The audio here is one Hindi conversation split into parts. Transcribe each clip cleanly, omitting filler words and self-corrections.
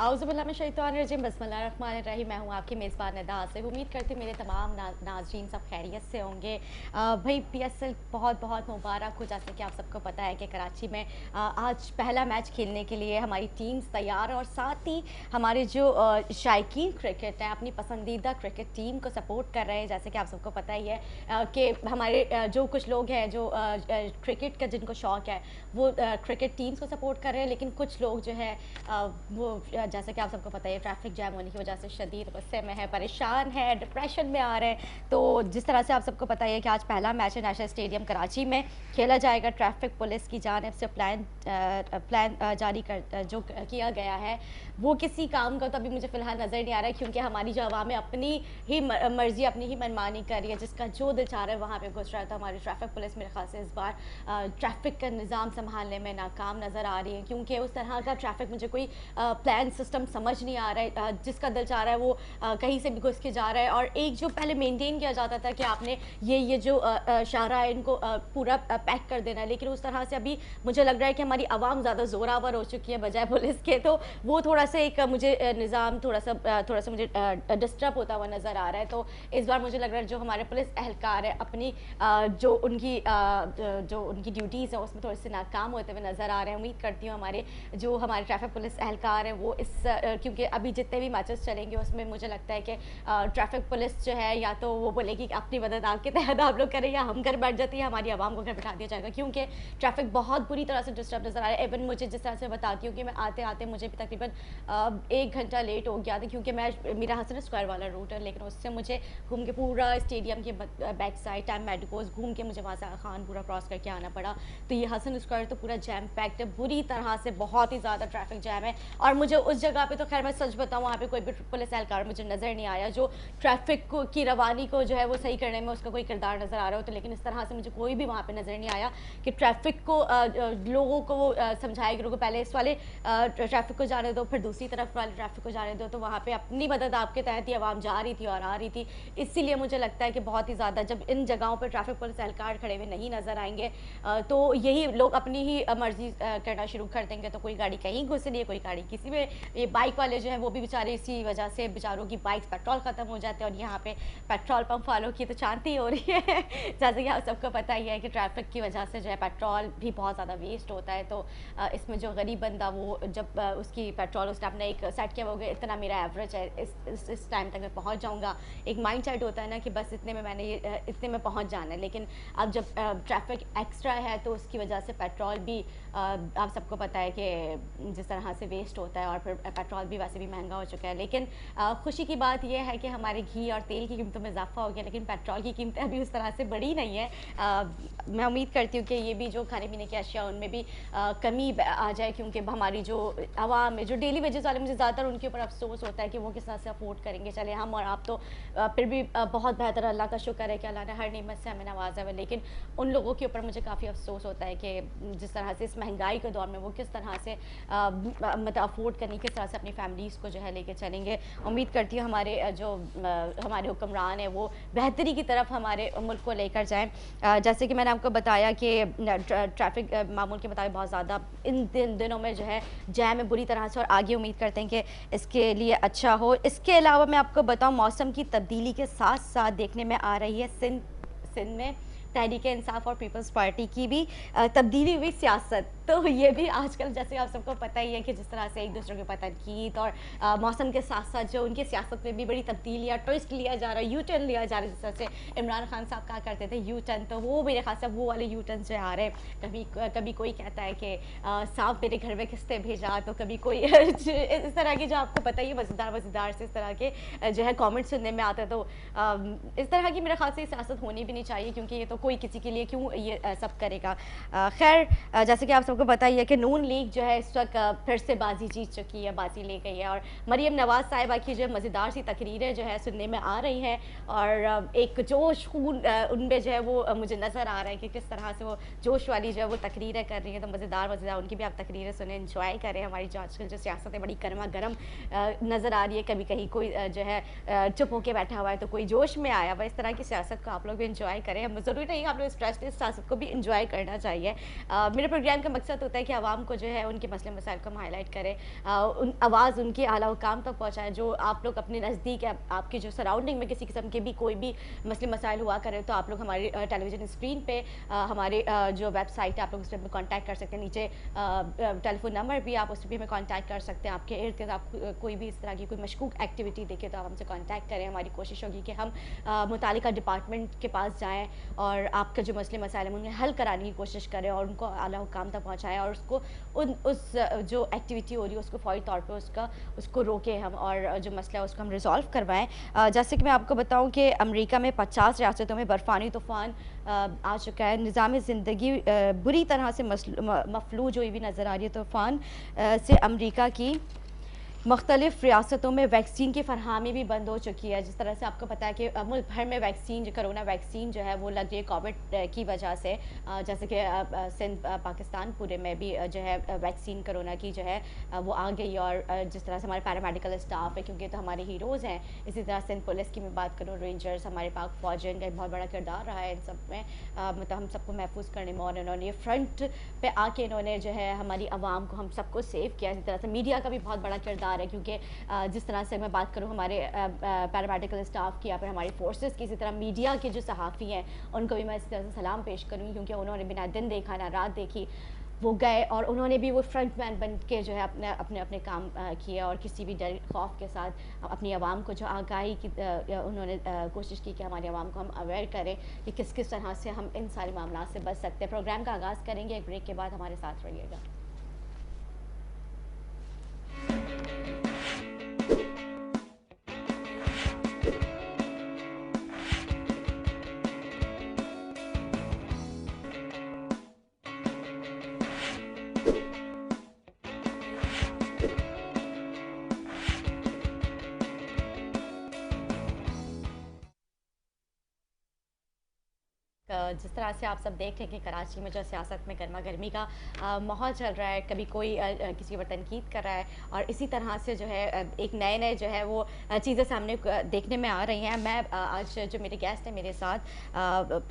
आउज़ुबिल्लाहिमिनश्शैतानिर्रजीम बिस्मिल्लाहिर्रहमानिर्रहीम। मैं हूँ आपकी मेज़बान निदा आसिफ। उम्मीद करती हूँ मेरे तमाम नाज़रीन सब खैरियत से होंगे। भाई पीएसएल बहुत बहुत मुबारक हो। जैसे कि आप सबको पता है कि कराची में आज पहला मैच खेलने के लिए हमारी टीम्स तैयार है और साथ ही हमारे जो शायकीन क्रिकेट हैं अपनी पसंदीदा क्रिकेट टीम को सपोर्ट कर रहे हैं। जैसे कि आप सबको पता ही है कि हमारे जो कुछ लोग हैं जो क्रिकेट का जिनको शौक़ है वो क्रिकेट टीम्स को सपोर्ट कर रहे हैं, लेकिन कुछ लोग जो है वो जैसे कि आप सबको पता है ट्रैफिक जैम होने की वजह से शदीद गुस्से में है, परेशान है, डिप्रेशन में आ रहे हैं। तो जिस तरह से आप सबको पता है कि आज पहला मैच है नेशनल स्टेडियम कराची में खेला जाएगा। ट्रैफिक पुलिस की जानिब से प्लान जारी कर जो किया गया है वो किसी काम का तो अभी मुझे फ़िलहाल नज़र नहीं आ रहा है, क्योंकि हमारी जो आवाम है अपनी ही मर्ज़ी अपनी ही मनमानी कर रही है, जिसका जो दिल चाह रहा है वहाँ पे घुस रहा है। तो हमारी ट्रैफिक पुलिस मेरे ख्याल से इस बार ट्रैफिक का निज़ाम संभालने में नाकाम नज़र आ रही है, क्योंकि उस तरह का ट्रैफिक मुझे कोई प्लान सिस्टम समझ नहीं आ रहा है। जिसका दिल चाह रहा है वो कहीं से भी घुस के जा रहा है। और एक जो पहले मेंटेन किया जाता था कि आपने ये जो शाहरा है इनको पूरा पैक कर देना है, लेकिन उस तरह से अभी मुझे लग रहा है कि हमारी आवाम ज़्यादा ज़ोरावर हो चुकी है बजाय पुलिस के। तो वो थोड़ा सा एक मुझे निज़ाम थोड़ा सा मुझे डिस्टर्ब होता हुआ नज़र आ रहा है। तो इस बार मुझे लग रहा है जो हमारे पुलिस एहलकार है अपनी जो उनकी ड्यूटीज़ है उसमें थोड़े से नाकाम होते हुए नज़र आ रहे हैं। उम्मीद करती हूँ हमारे ट्रैफिक पुलिस एहलकार है वो इस क्योंकि अभी जितने भी मैचेस चलेंगे उसमें मुझे लगता है कि ट्रैफिक पुलिस जो है या तो वो बोलेगी कि अपनी मदद आपके तहत आप लोग करें, या हम घर बैठ जाते हैं, हमारी आवाम को घर बैठा दिया जाएगा, क्योंकि ट्रैफिक बहुत बुरी तरह से डिस्टर्ब नज़र आ रहा है। इवन मुझे जिस तरह से बताती हूँ कि मैं आते आते मुझे भी तकरीबन 1 घंटा लेट हो गया था, क्योंकि मेरा हसन स्क्वायर वाला रूट है, लेकिन उससे मुझे घूम के पूरा स्टेडियम के बैक साइड टाइम मेडिकोज घूम के मुझे वहाँ से खान पूरा क्रॉस करके आना पड़ा। तो ये हसन स्क्वायर तो पूरा जैम पैक्ड है, बुरी तरह से बहुत ही ज़्यादा ट्रैफिक जैम है। और मुझे उस जगह पे तो खैर मैं सच बताऊँ वहाँ पे कोई भी पुलिस एहलकार मुझे नज़र नहीं आया जो ट्रैफिक की रवानी को जो है वो सही करने में उसका कोई किरदार नज़र आ रहा हो। तो लेकिन इस तरह से मुझे कोई भी वहाँ पे नज़र नहीं आया कि ट्रैफिक को लोगों को वो समझाए कि लोगों पहले इस वाले ट्रैफिक को जाने दो, फिर दूसरी तरफ वाले ट्रैफिक को जाने दो। तो वहाँ पे अपनी मदद आपके तहत ही आवाम जा रही थी और आ रही थी। इसीलिए मुझे लगता है कि बहुत ही ज़्यादा जब इन जगहों पर ट्रैफिक पुलिस एहलकार खड़े हुए नहीं नज़र आएंगे तो यही लोग अपनी ही मर्जी करना शुरू कर देंगे। तो कोई गाड़ी कहीं घुस रही है, कोई गाड़ी किसी में, ये बाइक वाले जो है वो भी बेचारे इसी वजह से बेचारों की बाइक पेट्रोल ख़त्म हो जाते हैं। और यहाँ पे पेट्रोल पंप वालों की तो शांति हो रही है जैसे कि आप सबको पता ही है कि ट्रैफिक की वजह से जो है पेट्रोल भी बहुत ज़्यादा वेस्ट होता है। तो इसमें जो गरीब बंदा वो जब उसकी पेट्रोल उसने अपने एक सेट किया होगा इतना मेरा एवरेज है, इस टाइम तक मैं पहुँच जाऊँगा, एक माइंड सेट होता है ना कि बस इतने में मैंने इतने में पहुँच जाना है। लेकिन अब जब ट्रैफिक एक्स्ट्रा है तो उसकी वजह से पेट्रोल भी आप सबको पता है कि जिस तरह से वेस्ट होता है, और फिर पेट्रोल भी वैसे भी महंगा हो चुका है। लेकिन खुशी की बात यह है कि हमारे घी और तेल की कीमतों में इजाफा हो गया, लेकिन पेट्रोल की कीमतें अभी उस तरह से बढ़ी नहीं है। मैं उम्मीद करती हूँ कि ये भी जो खाने पीने की अशिया उनमें भी कमी आ जाए, क्योंकि हमारी जो आवाम है जो डेली वेजेस वाले, मुझे ज़्यादातर उनके ऊपर अफसोस होता है कि वो किस तरह से अफोर्ड करेंगे। चले हम और आप तो फिर भी बहुत बेहतर, अल्लाह का शुक्र है कि अल्लाह ने हर नेमत से हमें नवाजा है, लेकिन उन लोगों के ऊपर मुझे काफ़ी अफसोस होता है कि जिस तरह से इस महंगाई के दौर में वो किस तरह से मतलब अफोर्ड करनी, किस तरह से अपनी फैमिलीज़ को जो है लेके चलेंगे। उम्मीद करती हूँ हमारे हुक्मरान है वो बेहतरी की तरफ हमारे मुल्क को लेकर जाएँ। जैसे कि मैंने आपको बताया कि ट्रैफिक मामूल के मुताबिक बहुत ज़्यादा इन दिनों में जो है जैम है बुरी तरह से, और आगे उम्मीद करते हैं कि इसके लिए अच्छा हो। इसके अलावा मैं आपको बताऊँ मौसम की तब्दीली के साथ साथ देखने में आ रही है सिंध में तहरीक इंसाफ और पीपल्स पार्टी की भी तब्दीली हुई सियासत। तो ये भी आजकल जैसे आप सबको पता ही है कि जिस तरह से एक दूसरे के ऊपर तनकीद और मौसम के साथ साथ जो उनकी सियासत में भी बड़ी तब्दीलियाँ ट्विस्ट लिया जा रहा है, यू टर्न लिया जा रहा है। जिस तरह से इमरान खान साहब कहा करते थे यू टर्न, तो वो मेरे खास से वो वाले यू टर्न जो आ रहे हैं। कभी कोई कहता है कि साहब मेरे घर में किस्तें भेजा, तो कभी कोई इस तरह की जो आपको पता ही है मज़ेदार से इस तरह के जो है कॉमेंट सुनने में आता है। तो इस तरह की मेरे ख्याल से सियासत होनी भी नहीं चाहिए, क्योंकि चाहिए तो कोई किसी के लिए क्यों ये सब करेगा। खैर, जैसे कि आप सबको पता ही है कि नून लीग जो है इस वक्त फिर से बाजी जीत चुकी है, बाजी ले गई है और मरीम नवाज साहिबा की जो मज़ेदार सी तकरीरें जो है सुनने में आ रही हैं और एक जोश खून उनमें जो है वो मुझे नज़र आ रहा है कि किस तरह से वो जोश वाली जो है वो तकरीरें कर रही हैं। तो मज़ेदार मज़ेदार उनकी भी आप तकरीरें सुने, इंजॉय करें। हमारी जो आजकल जो सियासत है बड़ी गर्मा गर्म नज़र आ रही है, कभी कहीं कोई जो है चुप होकर बैठा हुआ है तो कोई जोश में आया हुआ। इस तरह की सियासत को आप लोग भी इंजॉय करें। हम ज़रूरी नहीं आप लोग स्ट्रेसलेस सियासत को भी इंजॉय करना चाहिए। मेरे प्रोग्राम का मकसद होता है कि आवाम को जो है उनके मसले मसाइल को हम हाईलाइट करें, उन आवाज़ उनके आला हुकाम तक पहुँचाएँ। जो आप लोग अपने नज़दीक आपके जो सराउंडिंग में किसी किस्म के भी कोई भी मसले मसाइल हुआ करें तो आप लोग हमारी टेलीविज़न स्क्रीन पे हमारे जो वेबसाइट है आप लोग उस पर कॉन्टैक्ट कर सकते हैं। नीचे टेलीफोन नंबर भी आप उस पर भी हमें कॉन्टैक्ट कर सकते हैं। आपके इर्द गिर्द आप कोई भी इस तरह की कोई मशकूक एक्टिविटी देखें तो आप हमसे कॉन्टैक्ट करें। हमारी कोशिश होगी कि हम मुतालिका डिपार्टमेंट के पास जाएँ और आपके जो मसले मसाइल हैं उन्हें हल कराने की कोशिश करें और उनको आला हुकाम तक पहुँचाएँ और उसको उस जो एक्टिविटी हो रही है उसको फ़ौरी तौर पे उसको रोकें हम और जो मसला है उसको हम रिज़ॉल्व करवाएँ। जैसे कि मैं आपको बताऊँ कि अमेरिका में 50 रियासतों में बर्फ़ानी तूफ़ान आ चुका है। निज़ाम ज़िंदगी बुरी तरह से मफलूज हुई भी नज़र आ रही है। तूफ़ान से अमेरिका की मुख्तलिफ़ रियासतों में वैक्सीन की फरहमी भी बंद हो चुकी है। जिस तरह से आपको पता है कि मुल्क भर में वैक्सीन जो कोरोना वैक्सीन जो है वो लग रही है कोविड की वजह से, जैसे कि सिंध पाकिस्तान पूरे में भी जो है वैक्सीन कोरोना की जो है वो आ गई। और जिस तरह से हमारे पैरामेडिकल स्टाफ है क्योंकि तो हमारे हीरोज़ हैं, इसी तरह सिंध पुलिस की मैं बात करूँ, रेंजर्स, हमारे पाक फौज, इनका एक बहुत बड़ा किरदार रहा है इन सब में, मतलब हम सबको महफूज करने में। और इन्होंने फ्रंट पे आके इन्होंने जो है हमारी आवाम को, हम सबको सेव किया। इसी तरह से मीडिया का भी बहुत बड़ा किरदार है क्योंकि जिस तरह से मैं बात करूं हमारे पैरामेडिकल स्टाफ की या फिर हमारी फोर्सेस की, इसी तरह मीडिया के जो सहाफ़ी हैं उनको भी मैं इस तरह से सलाम पेश करूँगी क्योंकि उन्होंने बिना दिन देखा ना रात देखी वो गए और उन्होंने भी वो फ्रंट मैन बन के जो है अपने काम किए और किसी भी डर खौफ के साथ अपनी आवाम को जो आगाही की उन्होंने कोशिश की कि हमारी आवाम को हम अवेयर करें कि किस किस तरह से हम इन सारे मामलों से बच सकते हैं। प्रोग्राम का आगाज़ करेंगे एक ब्रेक के बाद, हमारे साथ रहिएगा। जिस तरह से आप सब देख रहे हैं कि कराची में जो सियासत में गर्मा गर्मी का माहौल चल रहा है, कभी कोई किसी पर तनकीद कर रहा है और इसी तरह से जो है एक नए नए जो है वो चीज़ें सामने देखने में आ रही हैं। मैं आज जो मेरे गेस्ट हैं मेरे साथ,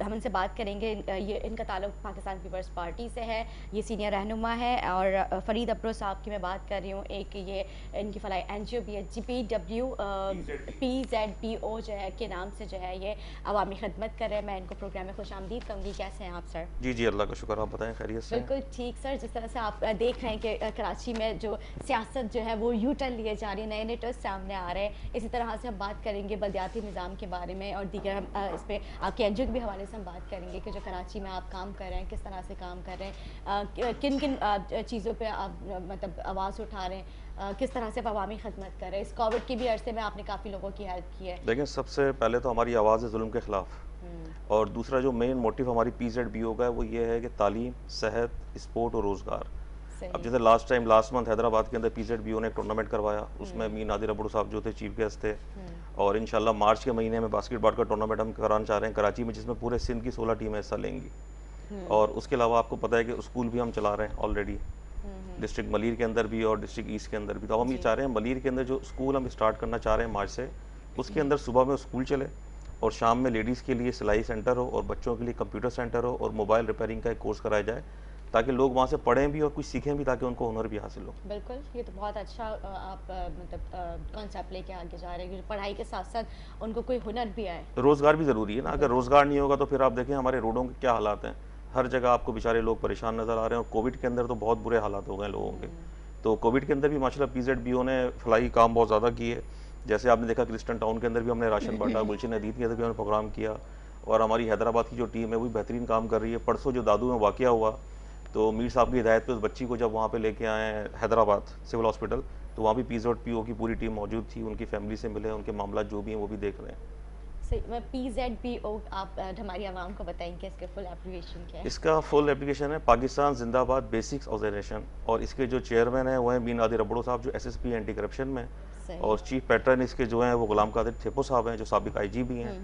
हम इनसे बात करेंगे। ये इनका ताल्लुक पाकिस्तान पीपल्स पार्टी से है, ये सीनियर रहनुमा है। और फ़रीद अब्रो साहब की मैं बात कर रही हूँ, एक ये इनकी फलाई NGO भी है PZBO जो है के नाम से जो है ये अवामी खिदमत कर रहे हैं। मैं इनको प्रोग्राम में खुशामदीद कहूँगी। कैसे हैं आप सर? जी जी, अल्लाह का शुक्र, आप बताएं खैरियत से? बिल्कुल ठीक सर। जिस तरह से आप देख रहे हैं कि कराची में जो सियासत जो है वो यू टर्न लिए जा रही है, नए नए ट्विस्ट सामने आ रहे हैं। इसी तरह से हम बात करेंगे बलदियाती निज़ाम के बारे में और दीगर हम इस पर आपके NGO के भी हवाले से हम बात करेंगे कि जो कराची में आप काम कर रहे हैं किस तरह से काम कर रहे हैं, किन किन चीज़ों पर आप मतलब आवाज़ उठा रहे हैं, किस तरह से आप अवामी खिदमत कर रहे हैं। इस कोविड के भी अरसे में आपने काफ़ी लोगों की हेल्प की है। देखिए, सबसे पहले तो हमारी आवाज़ है जुल्म के ख़िलाफ़ और दूसरा जो मेन मोटिव हमारी PZBO का है वो ये है कि तालीम, सेहत, स्पोर्ट और रोज़गार। अब जैसे लास्ट मंथ हैदराबाद के अंदर PZBO ने एक टूर्नामेंट करवाया, उसमें मीर नादिर अब्रो साहब जो थे चीफ गेस्ट थे और इंशाल्लाह मार्च के महीने में बास्केटबॉल का टूर्नामेंट हम कराना चाह रहे हैं कराची में, जिसमें पूरे सिंध की 16 टीमें हिस्सा लेंगी। और उसके अलावा आपको पता है कि स्कूल भी हम चला रहे हैं ऑलरेडी, डिस्ट्रिक्ट मलीर के अंदर भी और डिस्ट्रिक्ट ईस्ट के अंदर भी। तो हम ये चाह रहे हैं मलीर के अंदर जो स्कूल हम स्टार्ट करना चाह रहे हैं मार्च से, उसके अंदर सुबह में स्कूल चले और शाम में लेडीज़ के लिए सिलाई सेंटर हो और बच्चों के लिए कंप्यूटर सेंटर हो और मोबाइल रिपेयरिंग का एक कोर्स कराया जाए ताकि लोग वहाँ से पढ़ें भी और कुछ सीखें भी, ताकि उनको हुनर भी हासिल हो। बिल्कुल, ये तो बहुत अच्छा आप मतलब कॉन्सेप्ट लेके आगे जा रहे हैं कि पढ़ाई के साथ साथ उनको कोई हुनर भी आए। रोज़गार भी ज़रूरी है ना, अगर रोज़गार नहीं होगा तो फिर आप देखें हमारे रोडों के क्या हालात हैं, हर जगह आपको बेचारे लोग परेशान नज़र आ रहे हैं और कोविड के अंदर तो बहुत बुरे हालात हो गए लोगों के। तो कोविड के अंदर भी माशाल्लाह PZBO ने फलाई काम बहुत ज़्यादा की है। जैसे आपने देखा क्रिस्टन टाउन के अंदर भी हमने राशन बांटा, गुलशन नदीद के अंदर भी हमने प्रोग्राम किया और हमारी हैदराबाद की जो टीम है वो भी बेहतरीन काम कर रही है। परसों जो दादू में वाक़या हुआ तो मीर साहब की हिदायत पे उस बच्ची को जब वहाँ पे लेके आए हैदराबाद सिविल हॉस्पिटल, तो वहाँ भी PZBO की पूरी टीम मौजूद थी, उनकी फैमिली से मिले, उनके मामला जो भी हैं वो भी देख रहे हैं। PZBO आप हमारी आवाम को बताएंगे इसके फुल एब्रिविएशन क्या है? इसका फुल एप्लीकेशन है पाकिस्तान जिंदाबाद बेसिक्स ऑर्गेनाइजेशन, और इसके जो चेयरमैन हैं वो हैं मीन आदिल रबड़ो साहब, जो एसएसपी एंटी करप्शन में, सही। और चीफ पैटर्न इसके जो हैं वो गुलाम कादिर थिप्पो साहब हैं, जो साबिक आईजी भी हैं,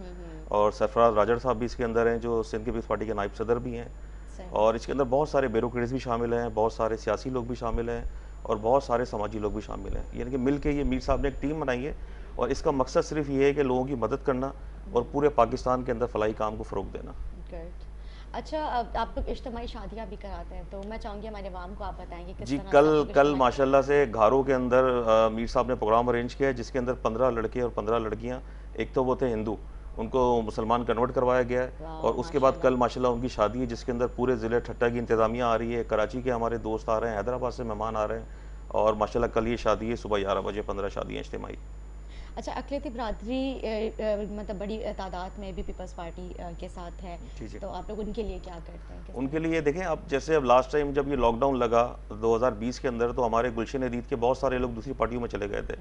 और सरफराज राजड़ साहब भी इसके अंदर हैं, जो सिंध पीपल्स पार्टी के नायब सदर भी हैं। सही। और इसके अंदर बहुत सारे ब्यूरोक्रेट्स भी शामिल हैं, बहुत सारे सियासी लोग भी शामिल हैं, और बहुत सारे समाजी लोग भी शामिल हैं। यानी कि मिल के ये मीर साहब ने एक टीम बनाई है, और इसका मकसद सिर्फ ये है कि लोगों की मदद करना और पूरे पाकिस्तान के अंदर फलाही काम को फ़रोग देना। गुड। अच्छा, अब आप लोग इज्तिमाई शादियाँ भी कराते हैं, तो मैं चाहूँगी हमारे अवाम को आप बताएंगे किस जी, तरह से आप लोग कल इज्तिमाई माशाल्लाह से घारों के अंदर मीर साहब ने प्रोग्राम अरेंज किया है, जिसके अंदर 15 लड़के और 15 लड़कियां, एक तो वो थे हिंदू, उनको मुसलमान कन्वर्ट करवाया गया है, वाह, और उसके बाद माशाल्लाह। कल माशाल्लाह उनकी शादी है, जिसके अंदर पूरे ज़िले ठट्टा की इंतज़ामिया आ रही है, कराची के हमारे दोस्त आ रहे हैं, हैदराबाद से मेहमान आ रहे हैं, और माशाल्लाह कल ये शादी है, सुबह 11 बजे 15 शादियाँ इज्तिमाई। अच्छा, अक़लियती बरादरी मतलब बड़ी तादाद में भी पीपल्स पार्टी के साथ है, जी जी। तो आप लोग उनके लिए क्या करते हैं? उनके लिए देखें, अब जैसे अब लास्ट टाइम जब ये लॉकडाउन लगा 2020 के अंदर, तो हमारे गुलशन हदीद के बहुत सारे लोग दूसरी पार्टियों में चले गए थे,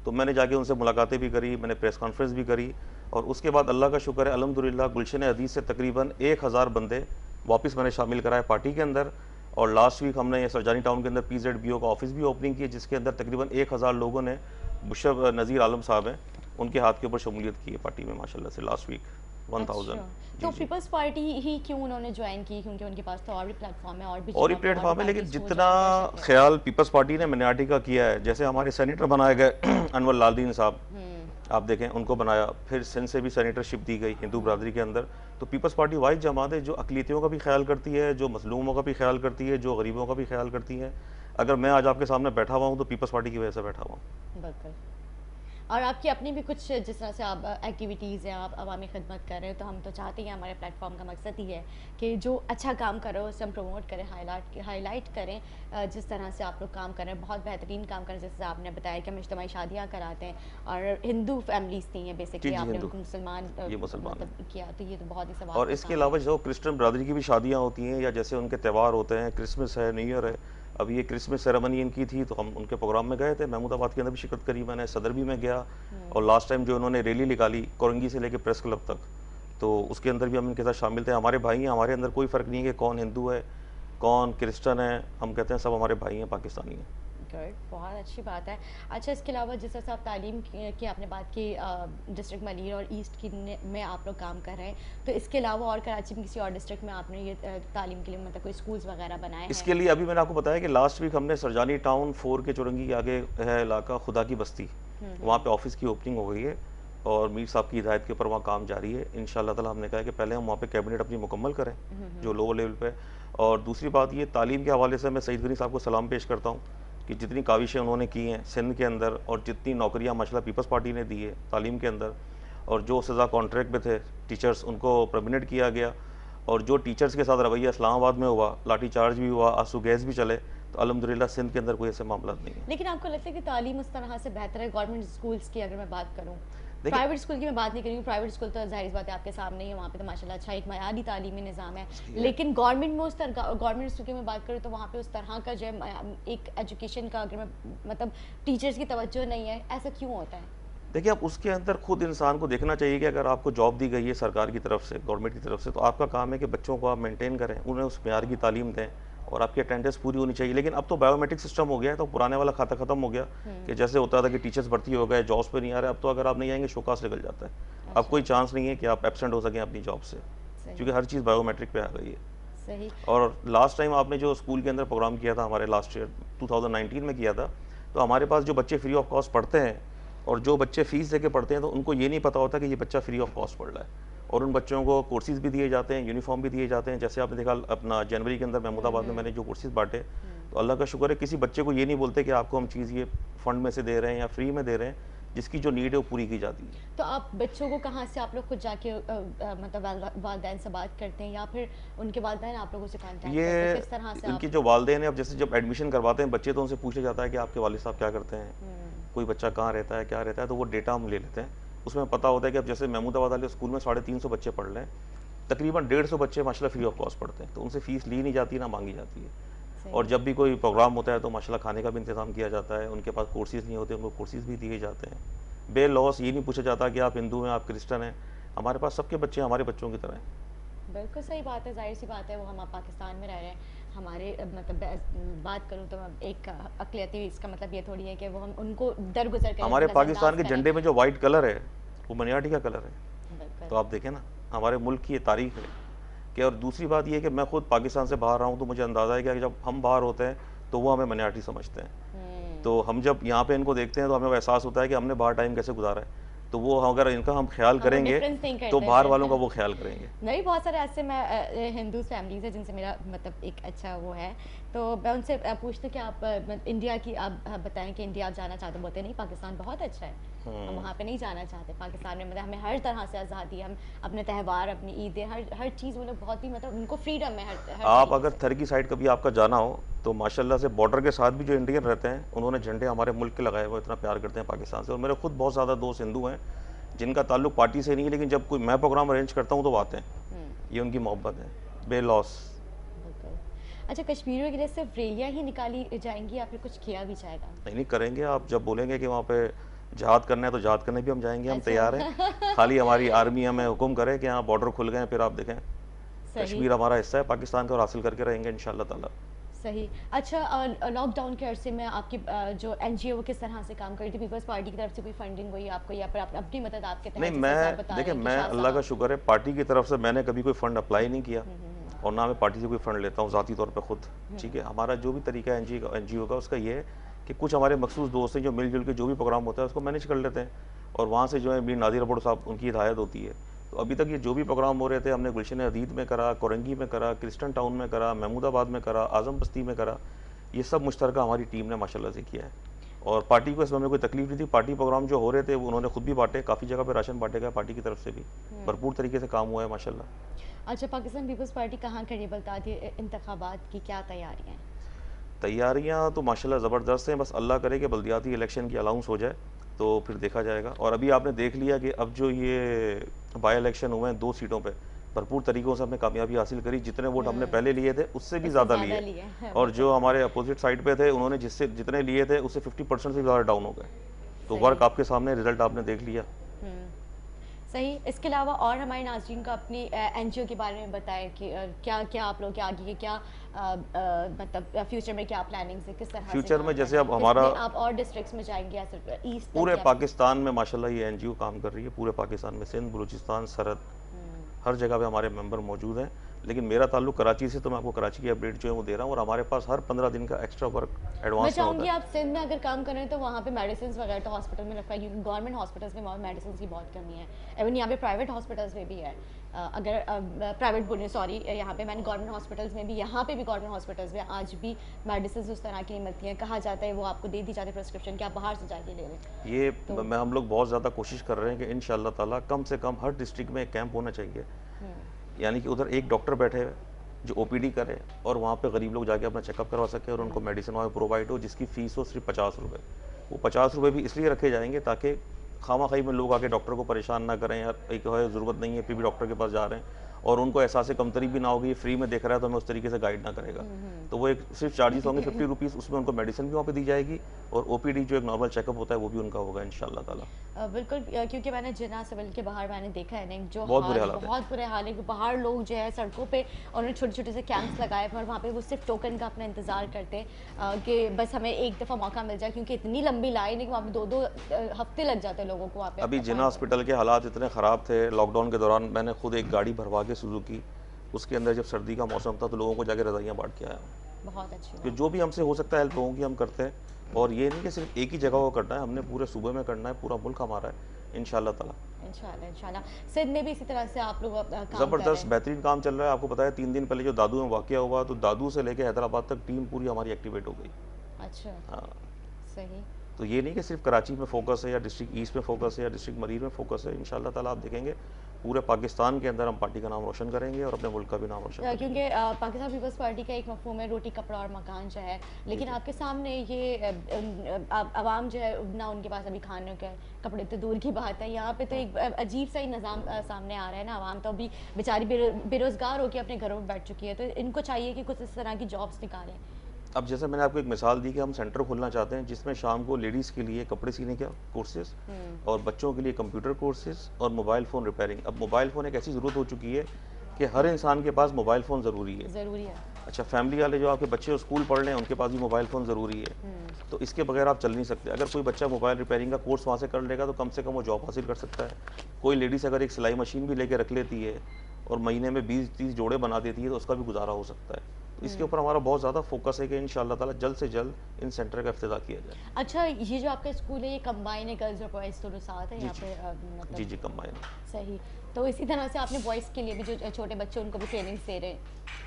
तो मैंने जाके उनसे मुलाकातें भी करी, मैंने प्रेस कॉन्फ्रेंस भी करी, और उसके बाद अल्लाह का शुक्र है अल्हम्दुलिल्लाह गुलशन हदीद से तकरीबन 1000 बंदे वापस मैंने शामिल कराए पार्टी के अंदर। और लास्ट वीक हमने सरजानी टाउन के अंदर PZBO का ऑफिस भी ओपनिंग किया, जिसके अंदर तकरीबन 1000 लोगों ने, मुशर्रफ नज़ीर आलम साहब हैं, उनके हाथ के ऊपर शमूलियत की है पार्टी में माशाल्लाह से लास्ट वीक 1000। अच्छा, तो पीपल्स पार्टी ही क्यों उन्होंने ज्वाइन की? क्योंकि उनके पास तो और भी प्लेटफॉर्म है, और भी और ही जगह पे प्लेटफॉर्म है, लेकिन parties को जितना join कर सकते हैं। ख्याल पीपल्स पार्टी ने मिनार्टी का किया है, जैसे हमारे सेनेटर बनाए गए अनवर लालदीन साहब, आप देखें उनको बनाया, फिर सिंध से भी सेनेटरशिप दी गई हिंदू बरादरी के अंदर, तो पीपल्स पार्टी वाइज जमात है जो अक़लियतियों का भी ख्याल करती है, जो मजलूमों का भी ख्याल करती है, जो गरीबों का भी ख्याल करती है। अगर मैं आज आपके सामने बैठा हुआ हूँ तो पीपल्स पार्टी की वजह से बैठा हुआ हूँ। बिल्कुल। और आपकी अपनी भी कुछ जिस तरह से आप एक्टिविटीज़ हैं, आप अवामी खिदमत कर रहे हैं, तो हम तो चाहते हैं, हमारे प्लेटफॉर्म का मकसद ही है कि जो अच्छा काम कर रहे हो उसे हम प्रमोट करें, हाईलाइट करें। जिस तरह से आप लोग काम कर रहे हैं, बहुत बेहतरीन काम कर रहे हैं। जैसे आपने बताया कि हम इज्तिमाई शादियाँ कराते हैं, और हिंदू फैमिलीज थी हैं बेसिकली, आपने हिंदू, उनको मुसलमान ये मुसलमान है। मतलब किया, तो ये तो बहुत ही सवाब और का इसके काम है। अलावा जो क्रिश्चियन बरादरी की भी शादियाँ होती हैं, या जैसे उनके त्यौहार होते हैं, क्रिसमस है, न्यू ईयर है, अब ये क्रिसमस सेरेमनी इनकी थी, तो हम उनके प्रोग्राम में गए थे, महमूदाबाद के अंदर भी शिरकत करी मैंने, सदर भी मैं गया, और लास्ट टाइम जो उन्होंने रैली निकाली कोरंगी से लेकर प्रेस क्लब तक, तो उसके अंदर भी हम इनके साथ शामिल थे। हमारे भाई हैं, हमारे अंदर कोई फ़र्क नहीं है कि कौन हिंदू है कौन क्रिश्चन है, हम कहते हैं सब हमारे भाई हैं, पाकिस्तानी हैं। गुड, बहुत अच्छी बात है। अच्छा, इसके अलावा जिस तरह से आप तालीम की आपने बात की, डिस्ट्रिक्ट मलीर और ईस्ट की में आप लोग काम कर रहे हैं, तो इसके अलावा और कराची में किसी और डिस्ट्रिक्ट में आपने ये तालीम के लिए मतलब कोई स्कूल्स वगैरह बनाए हैं? इसके लिए अभी मैंने आपको बताया कि लास्ट वीक हमने सरजानी टाउन 4 के चुरंगी के आगे है इलाका खुदा की बस्ती, वहाँ पे ऑफिस की ओपनिंग हो गई है, और मीर साहब की हिदायत के ऊपर वहाँ काम जारी है। इंशाअल्लाह ताला हमने कहा है कि पहले हम वहाँ पे कैबिनेट अपनी मुकम्मल करें जो लोअर लेवल पे। और दूसरी बात ये, तालीम के हवाले से मैं सईद गनी साहब को सलाम पेश करता हूँ कि जितनी काविशें उन्होंने की हैं सिंध के अंदर, और जितनी नौकरियाँ माशाल्लाह पीपल्स पार्टी ने दी है तालीम के अंदर, और जो सज़ा कॉन्ट्रैक्ट पे थे टीचर्स उनको परमिनेट किया गया, और जो टीचर्स के साथ रवैया इस्लामाबाद में हुआ, लाठी चार्ज भी हुआ, आंसू गैस भी चले, तो अल्हम्दुलिल्लाह सिंध के अंदर कोई ऐसे मामला नहीं है। लेकिन आपको लगता है कि तालीम उस तरह से बेहतर है गवर्नमेंट स्कूल्स की? अगर मैं बात करूँ, देखिए, प्राइवेट स्कूल की मैं बात नहीं करूँगी, प्राइवेट स्कूल तो ज़ाहिर सी बात है आपके सामने ही है, वहाँ पे तो माशाल्लाह अच्छा एक मयारी तालीमी निज़ाम है, लेकिन गवर्नमेंट में उस तरह गवर्नमेंट स्कूल की मैं बात करूँ तो वहाँ पे उस तरह का जो है एक एजुकेशन का, अगर मैं मतलब टीचर्स की तवज्जो नहीं है, ऐसा क्यों होता है? देखिए, अब उसके अंदर खुद इंसान को देखना चाहिए कि अगर आपको जॉब दी गई है सरकार की तरफ से, गवर्नमेंट की तरफ से, तो आपका काम है कि बच्चों को आप मेंटेन करें, उन्हें उस म्यार की तालीम दें, और आपकी अटेंडेंस पूरी होनी चाहिए। लेकिन अब तो बायोमेट्रिक सिस्टम हो गया है, तो पुराने वाला खाता खत्म हो गया कि जैसे होता था कि टीचर्स भर्ती हो गए, जॉब्स पे नहीं आ रहे, अब तो अगर आप नहीं आएंगे शोकास निकल जाता है। अब कोई चांस नहीं है कि आप एब्सेंट हो सकें अपनी जॉब से, क्योंकि हर चीज़ बायोमेट्रिक पे आ गई है। सही। और लास्ट टाइम आपने जो स्कूल के अंदर प्रोग्राम किया था, हमारे लास्ट ईयर 2019 में किया था, तो हमारे पास जो बच्चे फ्री ऑफ कॉस्ट पढ़ते हैं और जो बच्चे फीस दे के पढ़ते हैं, तो उनको ये नहीं पता होता कि ये बच्चा फ्री ऑफ कॉस्ट पढ़ रहा है, और उन बच्चों को कोर्सेज भी दिए जाते हैं, यूनिफॉर्म भी दिए जाते हैं। जैसे आपने देखा अपना जनवरी के अंदर महमूदाबाद में मैंने जो कोर्सेज बांटे, तो अल्लाह का शुक्र है किसी बच्चे को ये नहीं बोलते कि आपको हम चीज़ ये फंड में से दे रहे हैं या फ्री में दे रहे हैं, जिसकी जो नीड है वो पूरी की जाती है। तो आप बच्चों को कहाँ से आप लोग खुद जाके मतलब वालिदैन से बात करते हैं, या फिर उनके वालिदैन आप लोगों से कांटेक्ट करते हैं? ये किस तरह से इनकी आप? जो वालिदैन है, अब जैसे जब एडमिशन करवाते हैं बच्चे, तो उनसे पूछा जाता है कि आपके वालिद साहब क्या करते हैं, कोई बच्चा कहाँ रहता है, क्या रहता है, तो वो डेटा हम ले लेते हैं। उसमें पता होता है कि अब जैसे महमूदाबाद वाले स्कूल में 350 बच्चे पढ़ रहे हैं, तकरीबन 150 बच्चे माशाल्लाह फ्री ऑफ कॉस्ट पढ़ते हैं, तो उनसे फीस ली नहीं जाती ना मांगी जाती है। और जब भी कोई प्रोग्राम होता है तो माशाल्लाह खाने का भी इंतजाम किया जाता है, उनके पास कोर्सेज नहीं होते उनको कोर्सेज भी दिए जाते हैं। बे लॉस ये नहीं पूछा जाता कि आप हिंदू हैं, आप क्रिश्चन हैं, हमारे पास सबके बच्चे हमारे बच्चों की तरह हैं। बिल्कुल सही बात है, ज़ाहिर सी बात है, वो हम पाकिस्तान में रह रहे हैं। हमारे मतलब बात करूँ तो एक अक़लियती, इसका मतलब ये थोड़ी है कि वो हम उनको दरगुजर करें, हमारे पाकिस्तान नज़रअंदाज के करें। झंडे में जो वाइट कलर है वो मनियाटी का कलर है। बिल्कुल। तो आप देखें ना, हमारे मुल्क की ये तारीख है कि, और दूसरी बात ये है कि मैं खुद पाकिस्तान से बाहर रहा हूँ, तो मुझे अंदाज़ा है कि जब हम बाहर होते हैं तो वो हमें मनियाटी समझते हैं। तो हम जब यहाँ पे इनको देखते हैं तो हमें एहसास होता है कि हमने बाहर टाइम कैसे गुजारा है। तो वो अगर इनका हम ख्याल हाँ, वो करेंगे डिफरेंस नहीं तो करते बाहर वालों का फिर। वो ख्याल करेंगे। नहीं, बहुत सारे ऐसे मैं हिंदू फैमिलीज़ है जिनसे मेरा मतलब एक अच्छा वो है, तो मैं उनसे पूछती हूँ कि आप इंडिया की आप बताएं कि इंडिया आप जाना चाहते हो? बोलते नहीं, पाकिस्तान बहुत अच्छा है, हम वहाँ पे नहीं जाना चाहते। पाकिस्तान में मतलब हमें हर तरह से आज़ादी, हम अपने त्यौहार, अपनी ईदें, हर हर चीज़, वो लोग बहुत ही मतलब उनको फ्रीडम है हर आप तरीके अगर से। थरकी साइड कभी आपका जाना हो तो माशाल्लाह से बॉर्डर के साथ भी जो इंडियन रहते हैं उन्होंने झंडे हमारे मुल्क के लगाए हुए, इतना प्यार करते हैं पाकिस्तान से। और मेरे खुद बहुत ज़्यादा दोस्त हिंदू हैं जिनका ताल्लुक पार्टी से नहीं है, लेकिन जब कोई मैं प्रोग्राम अरेंज करता हूँ तो वो आते हैं। ये उनकी मोहब्बत है बेलॉस। बिल्कुल। अच्छा, कश्मीरियों के लिए सिर्फ रैलियाँ ही निकाली जाएंगी या फिर कुछ किया भी जाएगा? नहीं नहीं करेंगे, आप जब बोलेंगे कि वहाँ पे जहाद करना है तो जहाद करने भी हम जाएंगे, हम तैयार हैं। अच्छा। खाली हमारी आर्मी हमें हुक्म करे कि हाँ बॉर्डर खुल गए हैं, फिर आप देखें सही। कश्मीर हमारा हिस्सा है पाकिस्तान का और हासिल करके रहेंगे इंशाल्लाह ताला। सही। अच्छा, लॉकडाउन के अरसे में आपकी जो एनजीओ किस तरह से काम कर रही थी? पीपल्स पार्टी की तरफ से कोई फंडिंग हुई आपको, या फिर आप अपनी मदद आपके नहीं, तहत, जैसे आप मैं बता देखिए, रहे हैं कि मैं शाह अल्लाह का साहब। शुक्र है पार्टी की तरफ से मैंने कभी कोई फ़ंड अप्लाई नहीं किया, और ना मैं पार्टी से कोई फ़ंड लेता हूँ ज़ाती तौर पे खुद। ठीक है, हमारा जो भी तरीका है एनजीओ का उसका ये है कि कुछ हमारे मखसूस दोस्त हैं जो मिलजुल के जो भी प्रोग्राम होता है उसको मैनेज कर लेते हैं, और वहाँ से जो है मीर नादिर अबोड साहब, उनकी हिदायत होती है। तो अभी तक ये जो भी प्रोग्राम हो रहे थे, हमने गुलशन हदीद में करा, कोरंगी में करा, क्रिस्टन टाउन में करा, महमूदाबाद में करा, आज़म बस्ती में करा, ये सब मुश्तरका हमारी टीम ने माशाल्लाह से किया है। और पार्टी को इसमें हमें कोई तकलीफ नहीं थी। पार्टी प्रोग्राम जो हो रहे थे वो उन्होंने खुद भी बांटे, काफ़ी जगह पे राशन बांटे गए पार्टी की तरफ से भी, भरपूर तरीके से काम हुआ है माशाल्लाह। अच्छा, पाकिस्तान पीपल्स पार्टी कहाँ करीब आती है? इंतखाबात की क्या तैयारियाँ हैं? तैयारियां तो माशाल्लाह ज़बरदस्त हैं, बस अल्लाह करे कि बल्दियाती इलेक्शन की अलाउंस हो जाए तो फिर देखा जाएगा। और अभी आपने देख लिया कि अब जो ये बाई इलेक्शन हुए हैं 2 सीटों पे, भरपूर तरीक़ों से हमने कामयाबी हासिल करी। जितने वोट हमने पहले लिए थे उससे भी उससे ज़्यादा ज़्यादा लिए, लिए हैं, और बिल्कुल। जो हमारे अपोजिट साइड पे थे उन्होंने जिससे जितने लिए थे उससे 50% से भी ज़्यादा डाउन हो गए। तो सही। वर्क आपके सामने, रिजल्ट आपने देख लिया। हम्म। सही। इसके अलावा और हमारे नाज़रीन को अपनी एनजीओ के बारे में बताएं कि क्या क्या आप लोग के आगे के क्या मतलब फ्यूचर में क्या प्लानिंग्स है, किस तरह से फ्यूचर काम में जैसे करना है, अब हमारा कितने आप और डिस्ट्रिक्ट्स में जाएंगे या सिर्फ ईस्ट तक पूरे या? पाकिस्तान में माशाल्लाह ये एनजीओ काम कर रही है, पूरे पाकिस्तान में सिंध, बलूचिस्तान, सरहद, हर जगह पे हमारे मेंबर मौजूद हैं। लेकिन मेरा ताल्लुक कराची से, तो मैं आपको कराची की अपडेट जो है वो दे रहा हूँ, और हमारे पास हर 15 दिन का एक्स्ट्रा वर्क मैं एडवांस में होता चाहूँगी है। आप सिंध में अगर काम कर रहे हैं तो वहाँ पे मेडिसिन वगैरह तो हॉस्पिटल में रखा है, क्योंकि गवर्नमेंट हॉस्पिटल्स में मेडिसिन की बहुत कमी है। इवन यहाँ पे प्राइवेट हॉस्पिटल्स में भी है। अगर प्राइवेट बोलिए, सॉरी, यहाँ पे मैंने गवर्नमेंट हॉस्पिटल्स में भी, यहाँ पे भी गवर्नमेंट हॉस्पिटल्स में आज भी मेडिसिन उस तरह की नहीं मिलती हैं। कहा जाता है वो आपको दे दी जाती है प्रिस्क्रिप्शन कि आप बाहर से जाके ले लें। ये तो मैं हम लोग बहुत ज़्यादा कोशिश कर रहे हैं कि इंशाअल्लाह ताला कम से कम हर डिस्ट्रिक्ट में एक कैंप होना चाहिए, यानी कि उधर एक डॉक्टर बैठे हुए जो ओपीडी करे, और वहाँ पे गरीब लोग जाके अपना चेकअप करवा सके, और उनको मेडिसिन वहाँ प्रोवाइड हो, जिसकी फ़ीस हो सिर्फ 50 रुपये। वो 50 रुपये भी इसलिए रखे जाएंगे ताकि खामा-खाई में लोग आके डॉक्टर को परेशान ना करें, यार एक है ज़रूरत नहीं है फिर भी डॉक्टर के पास जा रहे हैं, और उनको एहसास कमतरी भी ना होगी, ये फ्री में देख रहा है तो हमें उस तरीके से गाइड ना करेगा। तो वो एक सिर्फ चार्जेस होंगे 50 रुपीज़, उसमें उनको मेडिसिन भी वहाँ पे दी जाएगी, और ओपीडी जो एक नॉर्मल चेकअप होता है वो भी उनका होगा इंशाअल्लाह ताला। बिल्कुल, क्योंकि मैंने जिन्ना सिविल के बाहर मैंने देखा है ना, जो बहुत हाल, बुरे हालात हैं। बहुत बुरे हाल है कि बाहर लोग जो है सड़कों पे, उन्होंने छोटे छोटे से कैंप्स लगाए हैं, और वहाँ पे वो सिर्फ टोकन का अपना इंतज़ार करते हैं कि बस हमें एक दफ़ा मौका मिल जाए, क्योंकि इतनी लंबी लाइन है कि वहाँ पे 2-2 हफ्ते लग जाते हैं लोगों को वहाँ पे अभी जिन्ना अपॉइंट हॉस्पिटल के हालात इतने ख़राब थे लॉकडाउन के दौरान, मैंने खुद एक गाड़ी भरवा के सुजुकी, उसके अंदर जब सर्दी का मौसम था तो लोगों को जाके रज़ाइयाँ बांट के आया हूँ। बहुत अच्छी कि बात। जो भी हमसे हो सकता है हेल्प लोगों की हम करते हैं, और ये नहीं कि सिर्फ एक ही जगह को करना है, हमने पूरे सूबे में करना है, पूरा मुल्क हमारा है इंशाअल्लाह ताला। इंशाल्लाह, इंशाल्लाह। सिंध में भी इसी तरह से आप लोग अपना काम कर रहे ज़बरदस्त हैं? बेहतरीन काम चल रहा है। आपको पता है 3 दिन पहले जो दादू में वाक़या हुआ, तो दादू से लेके हैदराबाद तक टीम पूरी हमारी एक्टिवेट हो गई। अच्छा। हाँ, सही। तो ये नहीं कि सिर्फ कराची में फोकस है, या डिस्ट्रिक्ट ईस्ट में फोकस है, या डिस्ट्रिक्ट मरीर में फोकस है। इंशाअल्लाह ताला आप देखेंगे पूरे पाकिस्तान के अंदर हम पार्टी का नाम रोशन करेंगे, और अपने मुल्क का भी नाम रोशन करेंगे। क्योंकि पाकिस्तान पीपल्स पार्टी का एक मफहूम है रोटी कपड़ा और मकान जो है, लेकिन आपके सामने ये आवाम जो है ना, उनके पास अभी खाने के कपड़े तो दूर की बात है, यहाँ पे तो एक अजीब सा ही निज़ाम सामने आ रहा है ना। आवाम तो अभी बेचारी बेरोज़गार होकर अपने घरों में बैठ चुकी है, तो इनको चाहिए कि कुछ इस तरह की जॉब्स निकालें। अब जैसे मैंने आपको एक मिसाल दी कि हम सेंटर खोलना चाहते हैं जिसमें शाम को लेडीज़ के लिए कपड़े सीने के कोर्सेज और बच्चों के लिए कंप्यूटर कोर्सेज और मोबाइल फ़ोन रिपेयरिंग। अब मोबाइल फ़ोन एक ऐसी ज़रूरत हो चुकी है कि हर इंसान के पास मोबाइल फ़ोन ज़रूरी है। ज़रूरी है। अच्छा, फैमिली वाले जो आपके बच्चे स्कूल पढ़ रहे हैं उनके पास भी मोबाइल फ़ोन ज़रूरी है। तो इसके बगैर आप चल नहीं सकते। अगर कोई बच्चा मोबाइल रिपेयरिंग का कोर्स वहाँ से कर लेगा तो कम से कम वो जॉब हासिल कर सकता है। कोई लेडीज़ अगर एक सिलाई मशीन भी लेके रख लेती है और महीने में 20-30 जोड़े बना देती है तो उसका भी गुज़ारा हो सकता है। तो इसके ऊपर हमारा बहुत ज़्यादा फोकस है कि इंशाअल्लाह ताला जल्द से जल्द इन सेंटर का इफ्तिताह किया जाए। अच्छा, ये जो आपका स्कूल है ये कंबाइन है, गर्ल्स और बॉयज़ दोनों साथ है जी, यहाँ जी। पे जी, मतलब जी, कंबाइन। सही। तो इसी तरह से आपने बॉयज़ के लिए भी जो छोटे बच्चे उनको भी ट्रेनिंग्स दे रहे हैं।